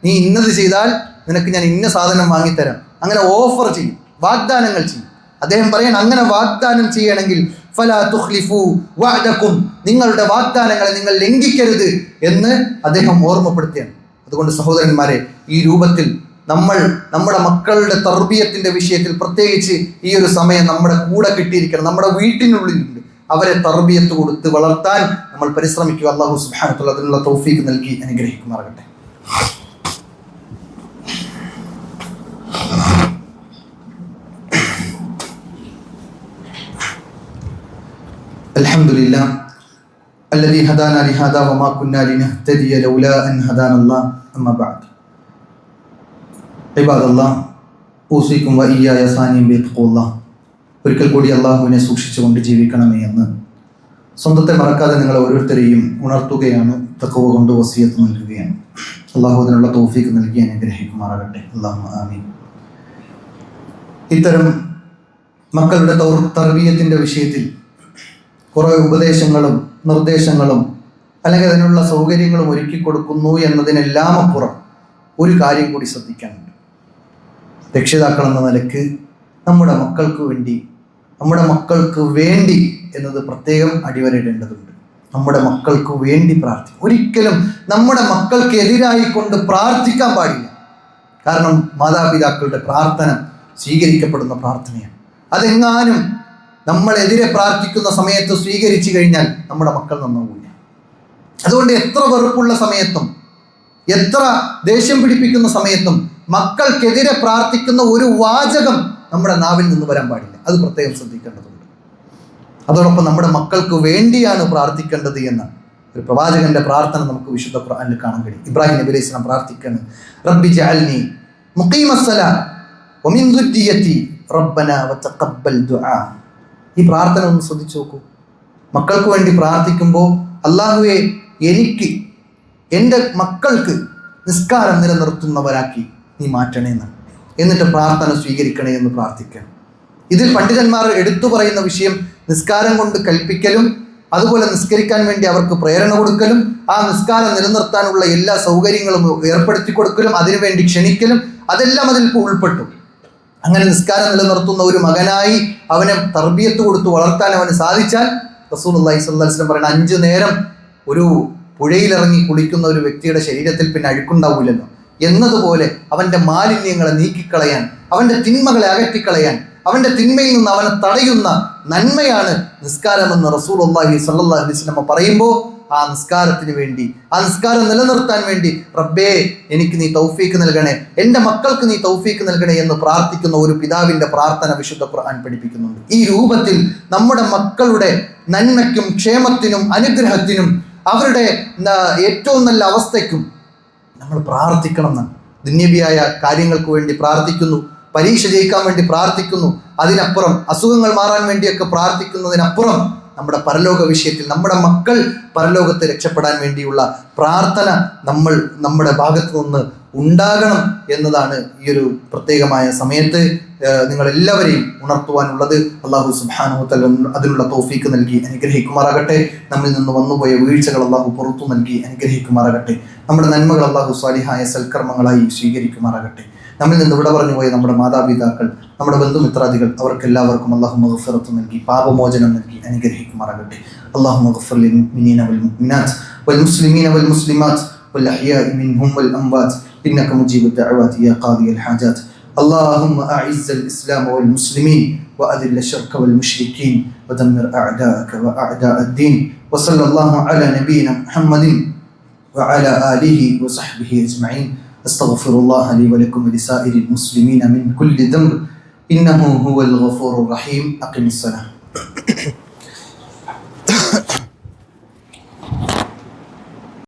നീ ഇന്നത് ചെയ്താൽ നിനക്ക് ഞാൻ ഇന്ന സാധനം വാങ്ങിത്തരാം, അങ്ങനെ ഓഫർ ചെയ്യും, വാഗ്ദാനങ്ങൾ ചെയ്യും. അദ്ദേഹം പറയാൻ, അങ്ങനെ വാഗ്ദാനം ചെയ്യണമെങ്കിൽ ഫലാ തുഖ്ലിഫു വഅദകും, നിങ്ങളുടെ വാഗ്ദാനങ്ങളെ നിങ്ങൾ ലംഘിക്കരുത് എന്ന് അദ്ദേഹം ഓർമ്മപ്പെടുത്തുകയാണ്. അതുകൊണ്ട് സഹോദരന്മാരെ, ഈ രൂപത്തിൽ നമ്മൾ നമ്മുടെ മക്കളുടെ തർബിയത്തിന്റെ വിഷയത്തിൽ പ്രത്യേകിച്ച് ഈ ഒരു സമയം നമ്മുടെ കൂടെ കിട്ടിയിരിക്കണം. നമ്മുടെ വീട്ടിനുള്ളിലുണ്ട്, അവരെ തർബിയത്ത് കൊടുത്ത് വളർത്താൻ നമ്മൾ പരിശ്രമിക്കുക. അല്ലാഹു സുബ്ഹാനഹു വ തആല അതിനുള്ള തൗഫീഖ് നൽകി അനുഗ്രഹിക്കുമാറാകട്ടെ. അൽഹംദുലില്ലാഹ് الذي هدانا لهذا وما كنا لنهتدي لولا أن هدانا الله أما بعد عباد الله أوصيكم وإياي ثانيا بتقوى الله. ഒരിക്കൽ കൂടി അള്ളാഹുവിനെ സൂക്ഷിച്ചുകൊണ്ട് ജീവിക്കണമേ എന്ന് സ്വന്തത്തെ മറക്കാതെ നിങ്ങൾ ഓരോരുത്തരെയും ഉണർത്തുകയാണ്, തഖ്വ കൊണ്ട് വസിയത്ത് നൽകുകയാണ്. അള്ളാഹു അതിനുള്ള തൗഫീഖ് നൽകി അനുഗ്രഹിക്കുമാറാകട്ടെ. അല്ലാഹുമ്മ ആമീൻ. ഇത്തരം മക്കളുടെ തർബിയത്തിൻ്റെ വിഷയത്തിൽ കുറേ ഉപദേശങ്ങളും നിർദ്ദേശങ്ങളും അല്ലെങ്കിൽ അതിനുള്ള സൗകര്യങ്ങളും ഒരുക്കി കൊടുക്കുന്നു എന്നതിനെല്ലാം അപ്പുറം ഒരു കാര്യം കൂടി ശ്രദ്ധിക്കാനുണ്ട്. രക്ഷിതാക്കൾ എന്ന നിലക്ക് നമ്മുടെ മക്കൾക്ക് വേണ്ടി എന്നത് പ്രത്യേകം അടിവരയിടേണ്ടതുണ്ട്. നമ്മുടെ മക്കൾക്ക് വേണ്ടി പ്രാർത്ഥിക്കും. ഒരിക്കലും നമ്മുടെ മക്കൾക്ക് എതിരായിക്കൊണ്ട് പ്രാർത്ഥിക്കാൻ പാടില്ല. കാരണം മാതാപിതാക്കളുടെ പ്രാർത്ഥന സ്വീകരിക്കപ്പെടുന്ന പ്രാർത്ഥനയാണ്. അതെങ്ങാനും നമ്മളെതിരെ പ്രാർത്ഥിക്കുന്ന സമയത്ത് സ്വീകരിച്ചു കഴിഞ്ഞാൽ നമ്മുടെ മക്കൾ നന്നാവില്ല. അതുകൊണ്ട് എത്ര വെറുപ്പുള്ള സമയത്തും എത്ര ദേഷ്യം പിടിപ്പിക്കുന്ന സമയത്തും മക്കൾക്കെതിരെ പ്രാർത്ഥിക്കുന്ന ഒരു വാചകം നമ്മുടെ നാവിൽ നിന്ന് വരാൻ പാടില്ല. അത് പ്രത്യേകം ശ്രദ്ധിക്കേണ്ടതുണ്ട്. അതോടൊപ്പം നമ്മുടെ മക്കൾക്ക് വേണ്ടിയാണ് പ്രാർത്ഥിക്കേണ്ടത് എന്ന ഒരു പ്രവാചകന്റെ പ്രാർത്ഥന നമുക്ക് വിശുദ്ധ ഖുർആനിൽ കാണാൻ കഴിയും. ഇബ്രാഹിം നബി അലൈഹി സ്വലാം പ്രാർത്ഥിക്കുകയാണ്, റബ്ബി ജഅൽനി മുഖീമസ്സലാ വമിൻ ദുർരിയതി റബ്ബനാ വതഖബ്ബൽ ദുആ. ഈ പ്രാർത്ഥന ഒന്ന് ശ്രദ്ധിച്ചു നോക്കൂ. മക്കൾക്ക് വേണ്ടി പ്രാർത്ഥിക്കുമ്പോൾ അല്ലാഹുവേ എനിക്ക് എൻ്റെ മക്കൾക്ക് നിസ്കാരം നിലനിർത്തുന്നവരാക്കി നീ മാറ്റണേ എന്ന്, എന്നിട്ട് പ്രാർത്ഥന സ്വീകരിക്കണേ എന്ന് പ്രാർത്ഥിക്കണം. ഇതിൽ പണ്ഡിതന്മാർ എടുത്തു പറയുന്ന വിഷയം നിസ്കാരം കൊണ്ട് കൽപ്പിക്കലും അതുപോലെ നിസ്കരിക്കാൻ വേണ്ടി അവർക്ക് പ്രേരണ കൊടുക്കലും ആ നിസ്കാരം നിലനിർത്താനുള്ള എല്ലാ സൗകര്യങ്ങളും ഏർപ്പെടുത്തി കൊടുക്കലും അതിനുവേണ്ടി ക്ഷണിക്കലും അതെല്ലാം അതിൽ ഉൾപ്പെട്ടു. അങ്ങനെ നിസ്കാരം നിലനിർത്തുന്ന ഒരു മകനായി അവനെ തർബിയത്ത് കൊടുത്ത് വളർത്താൻ അവന് സാധിച്ചാൽ റസൂലുള്ളാഹി സ്വല്ലല്ലാഹു അലൈഹി വസല്ലം പറയുന്ന 5 നേരം ഒരു പുഴയിലിറങ്ങി കുളിക്കുന്ന ഒരു വ്യക്തിയുടെ ശരീരത്തിൽ പിന്നെ അഴുക്കുണ്ടാവില്ലല്ലോ എന്നതുപോലെ അവൻ്റെ മാലിന്യങ്ങളെ നീക്കിക്കളയാൻ, അവൻ്റെ തിന്മകളെ അകറ്റിക്കളയാൻ, അവൻ്റെ തിന്മയിൽ നിന്ന് അവനെ തടയുന്ന നന്മയാണ് നിസ്കാരമെന്ന് റസൂലുള്ളാഹി സ്വല്ലല്ലാഹു അലൈഹി വസല്ലം പറയുമ്പോൾ ആ നിസ്കാരത്തിന് വേണ്ടി, ആ നിസ്കാരം നിലനിർത്താൻ വേണ്ടി റബ്ബേ എനിക്ക് നീ തൗഫീക്ക് നൽകണേ, എൻ്റെ മക്കൾക്ക് നീ തൗഫീക്ക് നൽകണേ എന്ന് പ്രാർത്ഥിക്കുന്ന ഒരു പിതാവിൻ്റെ പ്രാർത്ഥന വിശുദ്ധ ഖുർആൻ പഠിപ്പിക്കുന്നുണ്ട്. ഈ രൂപത്തിൽ നമ്മുടെ മക്കളുടെ നന്മയ്ക്കും ക്ഷേമത്തിനും അനുഗ്രഹത്തിനും അവരുടെ ഏറ്റവും നല്ല അവസ്ഥയ്ക്കും നമ്മൾ പ്രാർത്ഥിക്കണം എന്നാണ്. ദുന്യവിയായ കാര്യങ്ങൾക്ക് വേണ്ടി പ്രാർത്ഥിക്കുന്നു, പരീക്ഷ ജയിക്കാൻ വേണ്ടി പ്രാർത്ഥിക്കുന്നു, അതിനപ്പുറം അസുഖങ്ങൾ മാറാൻ വേണ്ടിയൊക്കെ പ്രാർത്ഥിക്കുന്നതിനപ്പുറം നമ്മുടെ പരലോക വിഷയത്തിൽ നമ്മുടെ മക്കൾ പരലോകത്തെ രക്ഷപ്പെടാൻ വേണ്ടിയുള്ള പ്രാർത്ഥന നമ്മുടെ ഭാഗത്ത് നിന്ന് ഉണ്ടാകണം എന്നതാണ് ഈ ഒരു പ്രത്യേകമായ സമയത്ത് നിങ്ങളെല്ലാവരെയും ഉണർത്തുവാനുള്ളത്. അള്ളാഹു സുബ്ഹാനഹു വ തആല അതിനുള്ള തൗഫീക്ക് നൽകി അനുഗ്രഹിക്കുമാറാകട്ടെ. നമ്മിൽ നിന്ന് വന്നുപോയ വീഴ്ചകൾ അള്ളാഹു പുറത്തു നൽകി അനുഗ്രഹിക്കുമാറാകട്ടെ. നമ്മുടെ നന്മകൾ അള്ളാഹു സ്വാലിഹായ സൽക്കർമ്മങ്ങളായി സ്വീകരിക്കുമാറാകട്ടെ. നമ്മിൽ നിന്ന് വിട പറഞ്ഞു പോയ നമ്മുടെ മാതാപിതാക്കൾ, നമ്മുടെ ബന്ധുമിത്രാദികൾ അവർക്കെല്ലാവർക്കും അള്ളാഹു മഗ്ഫിറത്ത് നൽകി പാപമോചനം നൽകി അനുഗ്രഹിക്കുമാറാകട്ടെ. അല്ലാഹു മഗ്ഫിർ ലിൽ മുഅ്മിനീന വൽ മുഅ്മിനാത്ത് വൽ മുസ്ലിമീന വൽ മുസ്ലിമാത്ത് വൽ അഹ്യാഇ മിൻഹും വൽ അംവാത്ത് ഇന്നക മുജീബു ദഅവാതി യാ ഖാദിയൽ ഹാജാത്ത്. اللهم أعز الإسلام والمسلمين وأذل الشرك والمشركين ودمر أعداءك وأعداء الدين. وصلى الله على نبينا محمد وعلى آله وصحبه أجمعين. أستغفر الله لي ولكم ولسائر المسلمين من كل ذنب إنه هو الغفور الرحيم. أقم الصلاة.